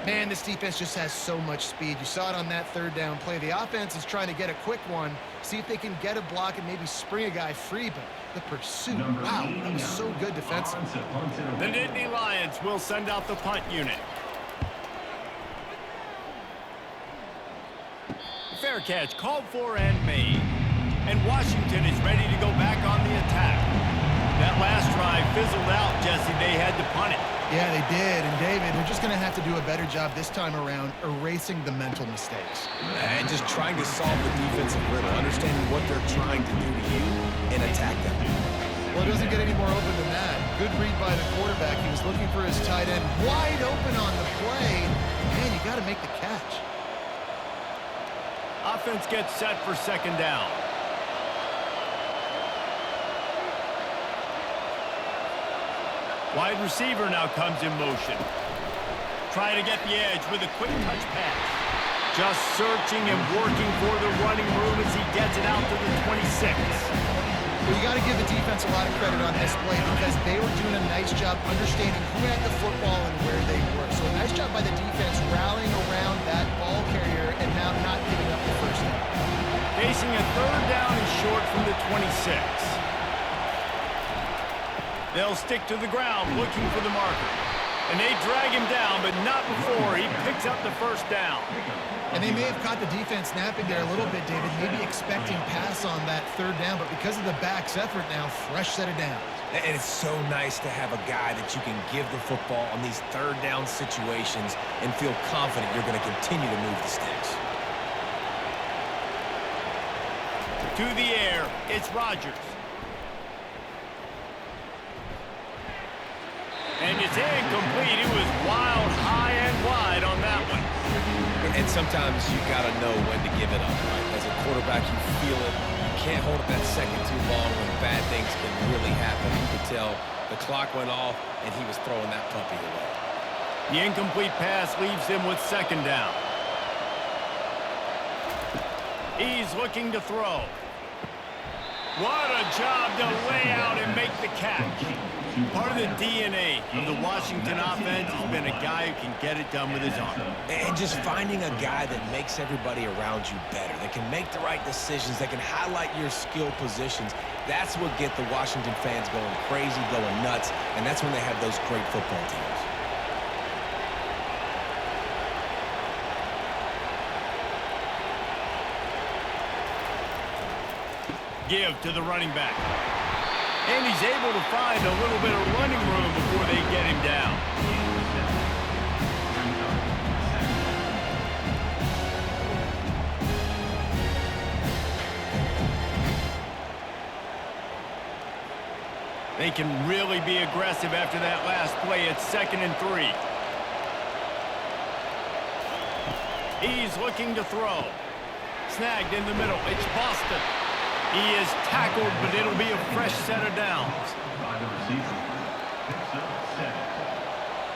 Man, this defense just has so much speed. You saw it on that 3rd down play. The offense is trying to get a quick one, see if they can get a block and maybe spring a guy free, but the pursuit, wow, that was so good defensively. The Nittany Lions will send out the punt unit. Fair catch called for and made. And Washington is ready to go back on the attack. That last drive fizzled out, Jesse. They had to punt it. Yeah, they did. And, David, they're just going to have to do a better job this time around erasing the mental mistakes. And just trying to solve the defensive riddle, understanding what they're trying to do to you and attack them. Well, it doesn't get any more open than that. Good read by the quarterback. He was looking for his tight end wide open on the play. Man, you got to make the catch. Offense gets set for second down. Wide receiver now comes in motion. Trying to get the edge with a quick touch pass. Just searching and working for the running room as he gets it out to the 26. Well, you got to give the defense a lot of credit on this play because they were doing a nice job understanding who had the football and where they were. So a nice job by the defense rallying around that ball carrier and now not giving up the first down. Facing a 3rd down and short from the 26. They'll stick to the ground looking for the marker. And they drag him down, but not before he picks up the first down. And they may have caught the defense napping there a little bit, David, maybe expecting pass on that 3rd down, but because of the back's effort now, fresh set of downs. And it's so nice to have a guy that you can give the football on these 3rd down situations and feel confident you're going to continue to move the sticks. To the air, it's Rodgers. And it's incomplete. It was wild, high and wide on that one. And sometimes you got to know when to give it up, right? As a quarterback, you feel it. You can't hold it that second too long when bad things can really happen. You could tell the clock went off, and he was throwing that puppy away. The incomplete pass leaves him with second down. He's looking to throw. What a job to lay out and make the catch. Part of the DNA of the Washington offense has been a guy who can get it done with his arm. And just finding a guy that makes everybody around you better, that can make the right decisions, that can highlight your skill positions. That's what gets the Washington fans going crazy, going nuts, and that's when they have those great football teams. Give to the running back. And he's able to find a little bit of running room before they get him down. They can really be aggressive after that last play. It's 2nd and 3. He's looking to throw. Snagged in the middle. It's Boston. He is tackled, but it'll be a fresh set of downs. By the receiver. Picks up 7.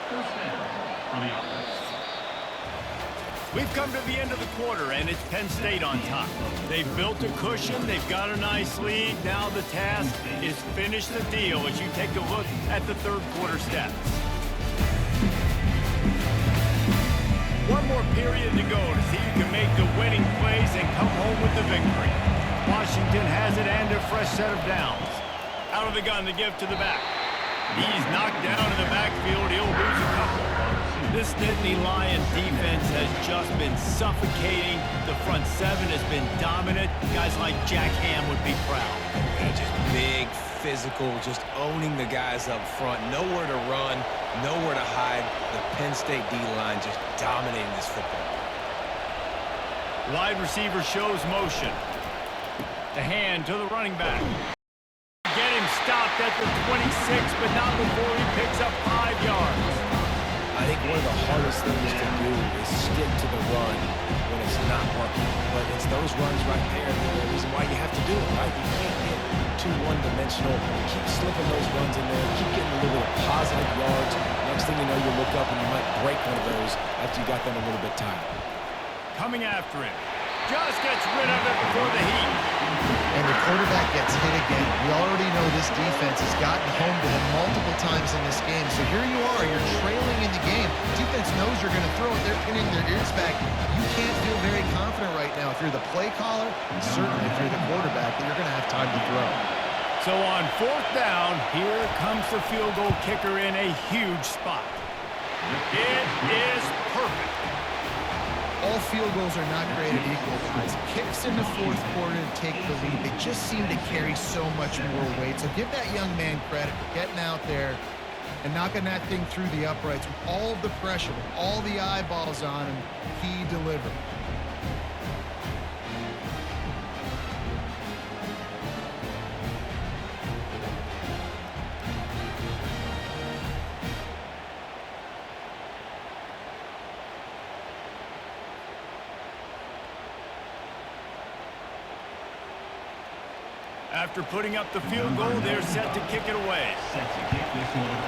First down for the offense. We've come to the end of the quarter, and it's Penn State on top. They've built a cushion. They've got a nice lead. Now the task is finish the deal as you take a look at the third quarter stats. One more period to go to see who can make the winning plays and come home with the victory. Washington has it and a fresh set of downs. Out of the gun to give to the back. He's knocked down in the backfield. He'll lose a couple. This Nittany Lions defense has just been suffocating. The front seven has been dominant. Guys like Jack Ham would be proud. Yeah, just big, physical, just owning the guys up front. Nowhere to run, nowhere to hide. The Penn State D-line just dominating this football. Wide receiver shows motion. The hand to the running back. Get him stopped at the 26, but not before he picks up 5 yards. I think one of the hardest things to do is stick to the run when it's not working. But it's those runs right there that are the reason why you have to do it, right? You can't get too one-dimensional. Keep slipping those runs in there. Keep getting a little bit of positive yards. Next thing you know, you look up and you might break one of those after you got them a little bit tired. Coming after him. Just gets rid of it before the heat. And the quarterback gets hit again. We already know this defense has gotten home to him multiple times in this game. So here you are, you're trailing in the game. Defense knows you're going to throw it. They're pinning their ears back. You can't feel very confident right now if you're the play caller, and certainly if you're the quarterback, that you're going to have time to throw. So on 4th down, here comes the field goal kicker in a huge spot. It is perfect. All field goals are not created equal. It's kicks in the 4th quarter to take the lead. They just seem to carry so much more weight. So give that young man credit for getting out there and knocking that thing through the uprights with all of the pressure, with all the eyeballs on him. He delivered. After putting up the field goal, they're set to kick it away. Set to kick this one.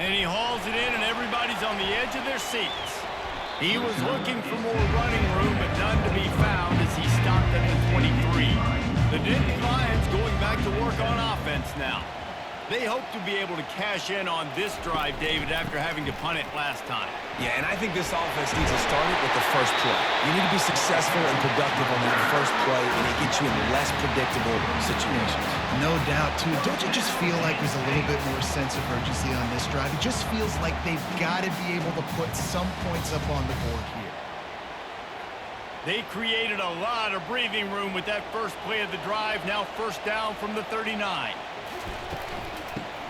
And he hauls it in, and everybody's on the edge of their seats. He was looking for more running room, but none to be found as he stopped at the 23. The Nittany Lions going back to work on offense now. They hope to be able to cash in on this drive, David, after having to punt it last time. Yeah, and I think this offense needs to start it with the first play. You need to be successful and productive on that first play, and it gets you in less predictable situations. No doubt, too. Don't you just feel like there's a little bit more sense of urgency on this drive? It just feels like they've got to be able to put some points up on the board here. They created a lot of breathing room with that first play of the drive. Now 1st down from the 39.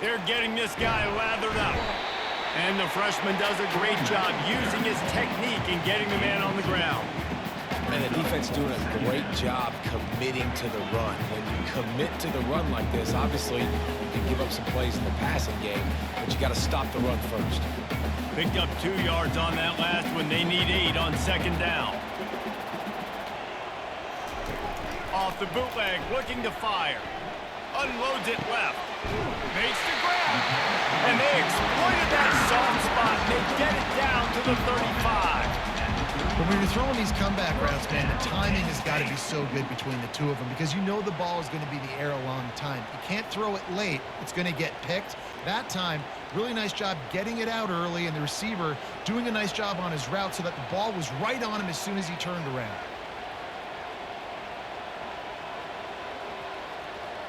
They're getting this guy lathered up. And the freshman does a great job using his technique and getting the man on the ground. And the defense doing a great job committing to the run. When you commit to the run like this, obviously you can give up some plays in the passing game, but you got to stop the run first. Picked up 2 yards on that last one. They need 8 on 2nd down. Off the bootleg, looking to fire. Unloads it left. Makes the grab. And they exploited that soft spot. They get it down to the 35. But when you're throwing these comeback routes, man, the timing has got to be so good between the two of them because you know the ball is going to be in the air a long time. You can't throw it late. It's going to get picked. That time, really nice job getting it out early, and the receiver doing a nice job on his route so that the ball was right on him as soon as he turned around.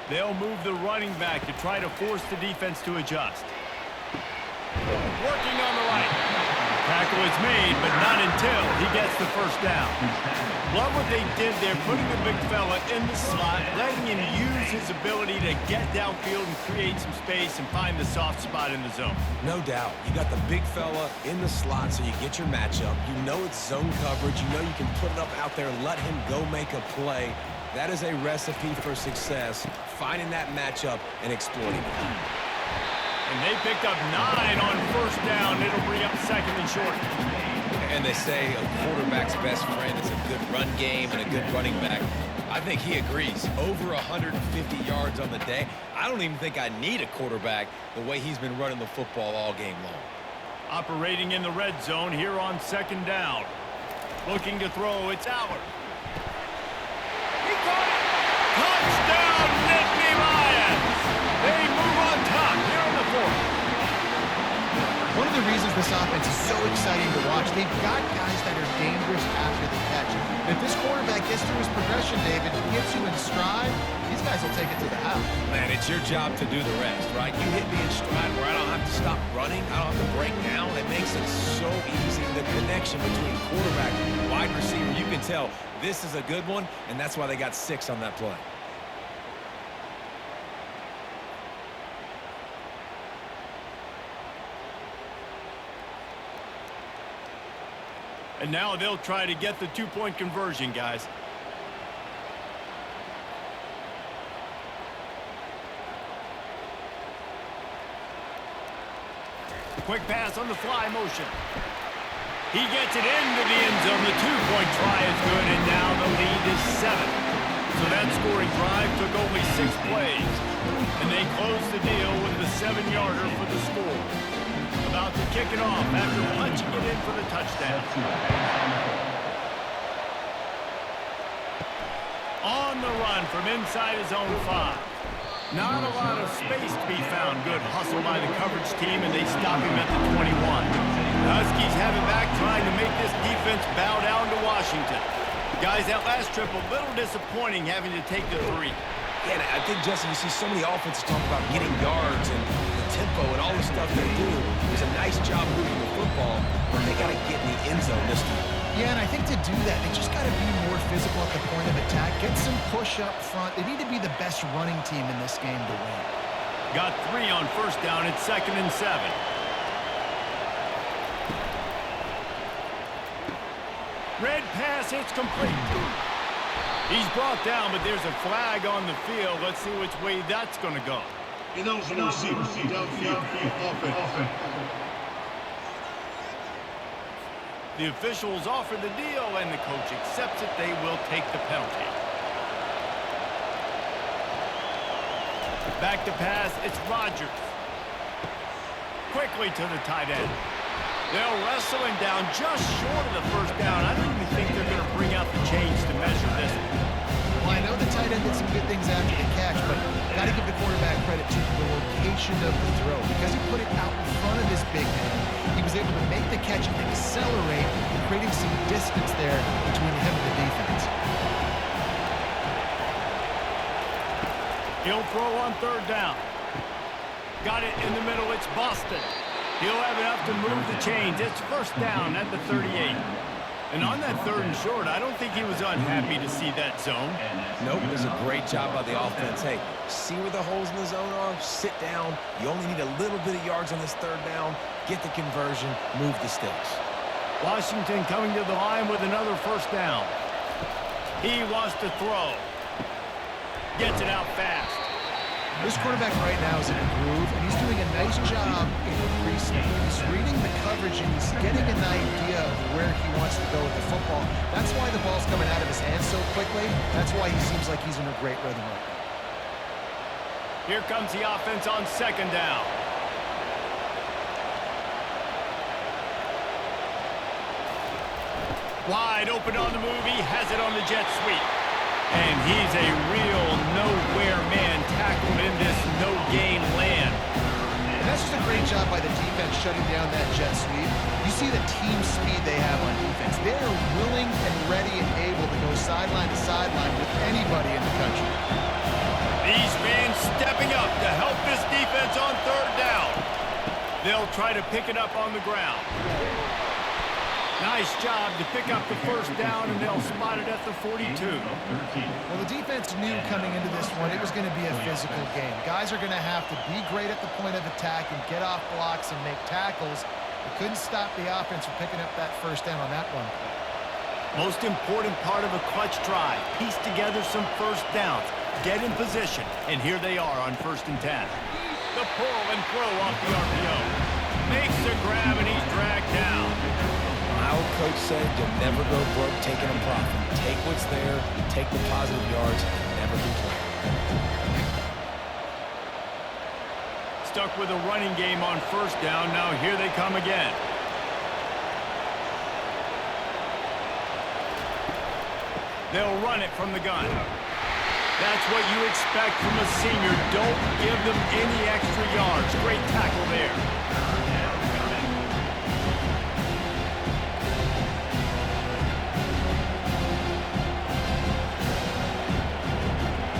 They'll move the running back to try to force the defense to adjust. Working on the right. Tackle is made, but not until he gets the 1st down. Love what they did there, putting the big fella in the slot, letting him use his ability to get downfield and create some space and find the soft spot in the zone. No doubt. You got the big fella in the slot so you get your matchup. You know it's zone coverage. You know you can put it up out there, let him go make a play. That is a recipe for success, finding that matchup and exploiting it. And they picked up 9 on first down. It'll bring up second and short. And they say a quarterback's best friend is a good run game and a good running back. I think he agrees. Over 150 yards on the day. I don't even think I need a quarterback the way he's been running the football all game long. Operating in the red zone here on second down. Looking to throw, it's Allard. He caught it! Touchdown, Nittany Lions! They move on top here in the fourth. One of the reasons this offense is so exciting to watch, they've got guys that are dangerous after the catch. And if this quarterback gets through his progression, David, gets you in stride, these guys will take it to the house. Man, it's your job to do the rest, right? You hit me in stride where I don't have to stop running. I don't have to break down. It makes it so easy. The connection between quarterback and wide receiver, you can tell this is a good one, and that's why they got 6 on that play. And now they'll try to get the 2-point conversion, guys. Quick pass on the fly motion. He gets it into the end zone. The 2-point try is good, and now the lead is 7. So that scoring drive took only 6 plays. And they close the deal with the 7-yarder for the score. About to kick it off after punching it in for the touchdown. On the run from inside his own 5. Not a lot of space to be found. Good hustle by the coverage team, and they stop him at the 21. The Huskies have it back, trying to make this defense bow down to Washington. Guys, that last trip, a little disappointing having to take the 3. Yeah, and I think, Justin, you see so many offenses talk about getting yards and the tempo and all the stuff they do. It's a nice job moving the football, but they got to get in the end zone this time. Yeah, and I think to do that, they just got to be more physical at the point of attack, get some push up front. They need to be the best running team in this game to win. Got 3 on first down. It's 2nd and 7. Red pass, it's complete. He's brought down, but there's a flag on the field. Let's see which way that's going to go. The officials offer the deal, and the coach accepts it. They will take the penalty. Back to pass, it's Rodgers. Quickly to the tight end. They'll wrestle him down just short of the first down. I don't even think they're going to bring out the chains to measure this one. Well, I know the tight end did some good things after the catch, but got to give the quarterback credit to the location of the throw. Because he put it out in front of his big man, he was able to make the catch and accelerate, creating some distance there between him and the defense. He'll throw on 3rd down. Got it in the middle. It's Boston. He'll have enough to move the chains. It's 1st down at the 38. And on that 3rd and short, I don't think he was unhappy to see that zone. Nope, it was a great job by the offense. Hey, see where the holes in the zone are? Sit down. You only need a little bit of yards on this 3rd down. Get the conversion. Move the sticks. Washington coming to the line with another 1st down. He wants to throw. Gets it out fast. This quarterback right now is in a groove, and he's doing a nice job increasing. He's reading the coverage, and he's getting an idea of where he wants to go with the football. That's why the ball's coming out of his hands so quickly. That's why he seems like he's in a great rhythm right now. Here comes the offense on 2nd down. Wide open on the move. He has it on the jet sweep. And he's a real nowhere man tackled in this no-gain land. And that's just a great job by the defense shutting down that jet sweep. You see the team speed they have on defense. They're willing and ready and able to go sideline to sideline with anybody in the country. These fans stepping up to help this defense on 3rd down. They'll try to pick it up on the ground. Nice job to pick up the 1st down, and they'll spot it at the 42. Well, the defense knew coming into this one it was going to be a physical game. Guys are going to have to be great at the point of attack and get off blocks and make tackles. They couldn't stop the offense from picking up that 1st down on that one. Most important part of a clutch drive. Piece together some 1st downs. Get in position, and here they are on 1st and 10. The pull and throw off the RPO. Makes the grab, and he's dragged down. My old coach said you'll never go broke taking a profit. Take what's there, take the positive yards, and never complain. Stuck with a running game on first down. Now here they come again. They'll run it from the gun. That's what you expect from a senior. Don't give them any extra yards. Great tackle there.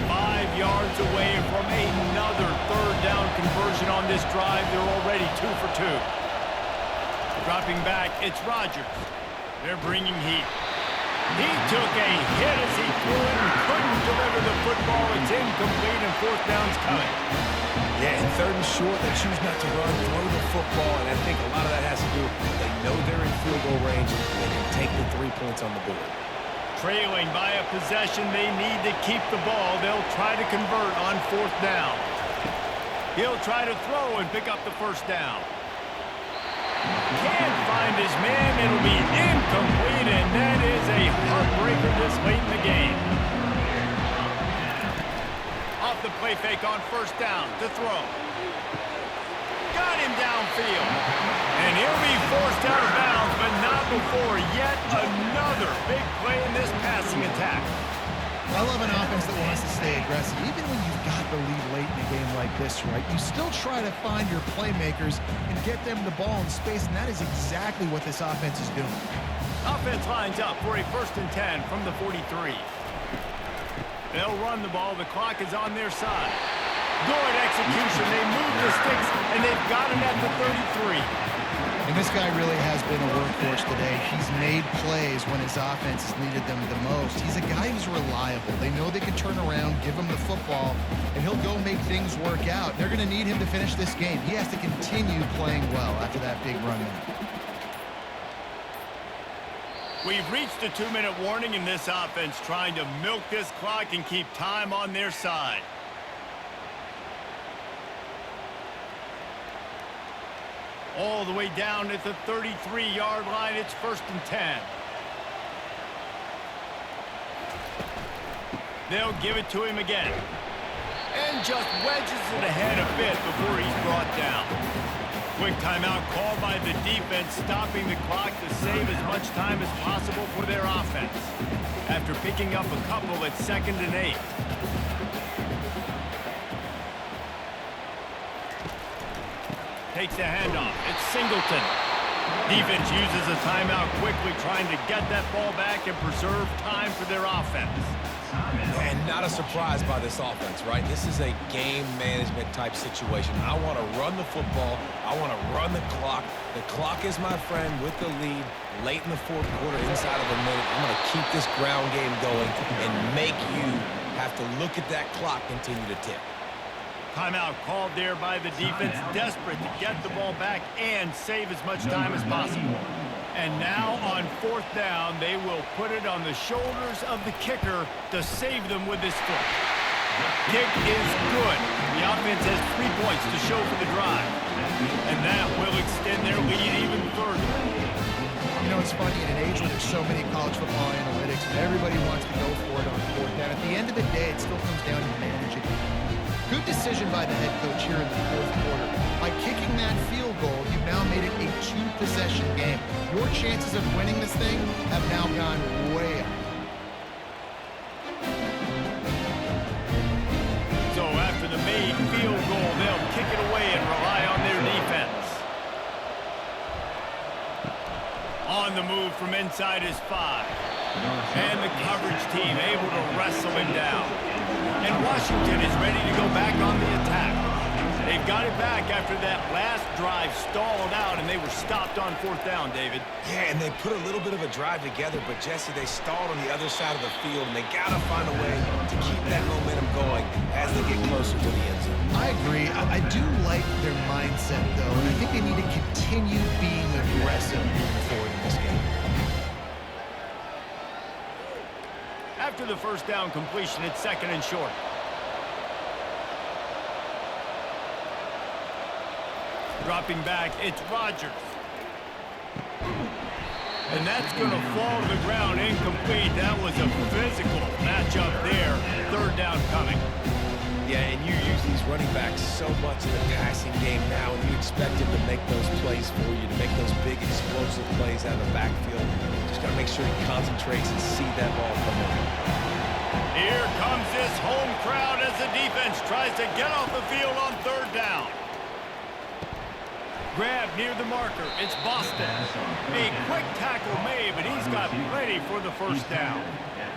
5 yards away from another third down conversion on this drive. They're already 2 for 2. Dropping back, it's Rodgers. They're bringing heat. He took a hit as he threw it and couldn't deliver the football. It's incomplete and fourth down's coming. Yeah, in third and short, they choose not to run, throw the football, and I think a lot of that has to do with they know they're in field goal range and they can take the 3 points on the board. Trailing by a possession, they need to keep the ball. They'll try to convert on fourth down. He'll try to throw and pick up the first down. Can't find his man. It'll be incomplete, and that is a heartbreaker this late in the game. Off the play fake on first down to throw. Got him downfield. And he'll be forced out of bounds, but not before yet another big play in this passing attack. I love an offense that wants to stay aggressive. Even when you've got the lead late in a game like this, right, you still try to find your playmakers and get them the ball in space, and that is exactly what this offense is doing. Offense lines up for a 1st and 10 from the 43. They'll run the ball. The clock is on their side. Good execution. They move the sticks, and they've got it at the 33. And this guy really has been a workhorse today. He's made plays when his offense has needed them the most. He's a guy who's reliable. They know they can turn around, give him the football, and he'll go make things work out. They're going to need him to finish this game. He has to continue playing well after that big run there. We've reached a 2-minute warning in this offense, trying to milk this clock and keep time on their side. All the way down at the 33-yard line. It's 1st and 10. They'll give it to him again. And just wedges it ahead a bit before he's brought down. Quick timeout called by the defense, stopping the clock to save as much time as possible for their offense. After picking up a couple at 2nd and 8. Takes the handoff. It's Singleton. Defense uses a timeout quickly, trying to get that ball back and preserve time for their offense. And not a surprise by this offense, right? This is a game management type situation. I want to run the football. I want to run the clock. The clock is my friend with the lead late in the 4th quarter, inside of a minute. I'm going to keep this ground game going and make you have to look at that clock continue to tick. Timeout called there by the defense, desperate to get the ball back and save as much time as possible. And now on 4th down, they will put it on the shoulders of the kicker to save them with this foot. Kick is good. The offense has 3 points to show for the drive. And that will extend their lead even further. You know, it's funny, in an age where there's so many college football analytics, and everybody wants to go for it on 4th down. At the end of the day, it still comes down to managing. Good decision by the head coach here in the 4th quarter. By kicking that field goal, you've now made it a 2-possession game. Your chances of winning this thing have now gone way up. So after the made field goal, they'll kick it away and rely on their defense. On the move from inside his 5. And the coverage team able to wrestle him down. And Washington is ready to go back on the attack. They've got it back after that last drive stalled out, and they were stopped on 4th down, David. Yeah, and they put a little bit of a drive together, but Jesse, they stalled on the other side of the field, and they got to find a way to keep that momentum going as they get closer to the end zone. I agree. I do like their mindset, though, and I think they need to continue being aggressive moving forward in this game. After the 1st down completion, it's 2nd and short. Dropping back, it's Rodgers. And that's going to fall to the ground incomplete. That was a physical matchup there. Third down coming. Yeah, and you use these running backs so much in the passing game now, and you expect them to make those plays for you, to make those big explosive plays out of the backfield. Just got to make sure he concentrates and see that ball come in. Here comes this home crowd as the defense tries to get off the field on third down. Grab near the marker. It's Boston. A quick tackle made, but he's got plenty for the first down.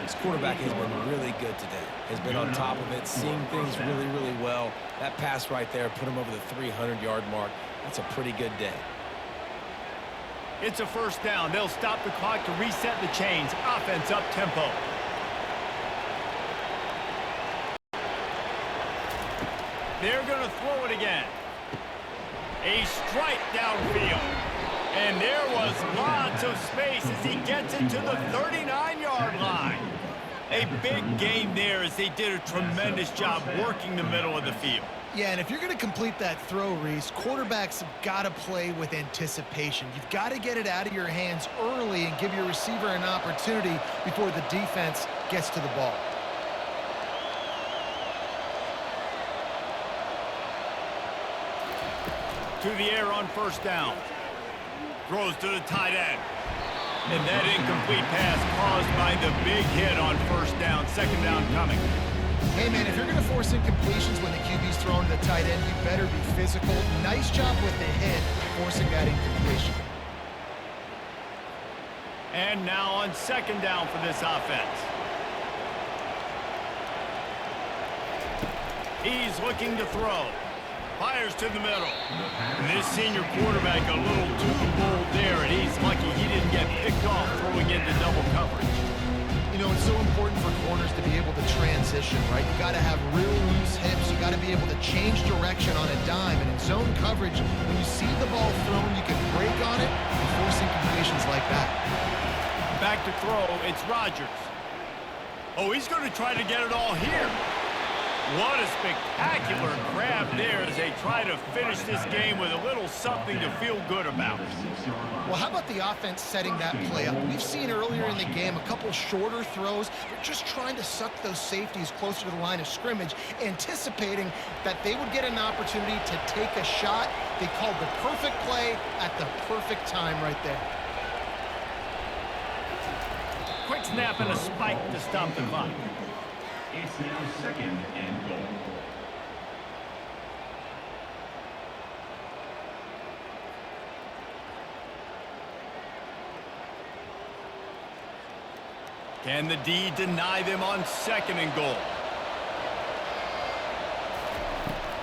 This quarterback has been really good today. Has been on top of it, seeing things really, really well. That pass right there put him over the 300-yard mark. That's a pretty good day. It's a first down. They'll stop the clock to reset the chains. Offense up tempo. They're going to throw it again. A strike downfield. And there was lots of space as he gets it to the 39-yard line. A big gain there as they did a tremendous job working the middle of the field. Yeah, and if you're going to complete that throw, Reese, quarterbacks have got to play with anticipation. You've got to get it out of your hands early and give your receiver an opportunity before the defense gets to the ball. To the air on first down. Throws to the tight end. And that incomplete pass caused by the big hit on first down. Second down coming. Hey, man, if you're going to force incompletions when the QB's throwing to the tight end, you better be physical. Nice job with the hit, forcing that incompletion. And now on second down for this offense. He's looking to throw. Fires to the middle. And this senior quarterback a little too bold there, and he's lucky he didn't get picked off throwing into double coverage. You know, it's so important for corners to be able to transition, right? You got to have real loose hips. You got to be able to change direction on a dime. And in zone coverage, when you see the ball thrown, you can break on it and force incompletions like that. Back to throw, it's Rodgers. Oh, he's going to try to get it all here. What a spectacular grab there as they try to finish this game with a little something to feel good about. Well, how about the offense setting that play up? We've seen earlier in the game a couple shorter throws. They're just trying to suck those safeties closer to the line of scrimmage, anticipating that they would get an opportunity to take a shot. They called the perfect play at the perfect time right there. Quick snap and a spike to stop the clock. It's now second and goal. Can the D deny them on second and goal?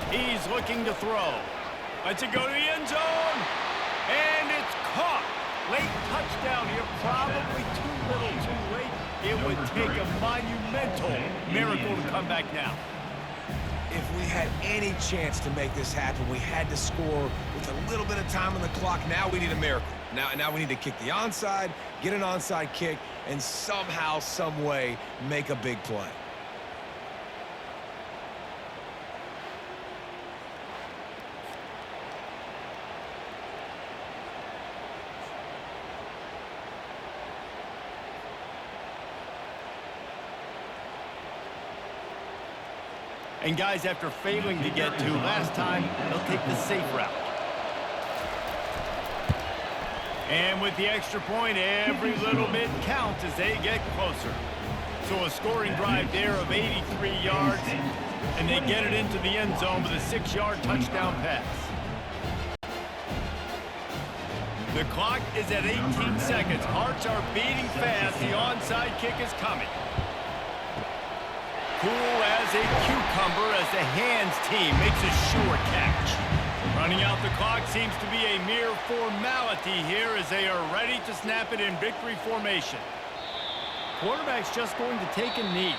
He's looking to throw. Lets it go to the end zone. And it's caught. Late touchdown here, probably too little too late. It would take a monumental miracle to come back now. If we had any chance to make this happen, we had to score with a little bit of time on the clock. Now we need a miracle. Now we need to kick the onside, get an onside kick, and somehow, some way, make a big play. And guys, after failing to get to last time, they'll take the safe route. And with the extra point, every little bit counts as they get closer. So a scoring drive there of 83 yards, and they get it into the end zone with a 6-yard touchdown pass. The clock is at 18 seconds. Hearts are beating fast. The onside kick is coming. Cool as a cucumber as the hands team makes a sure catch. Running out the clock seems to be a mere formality here as they are ready to snap it in victory formation. Quarterback's just going to take a knee.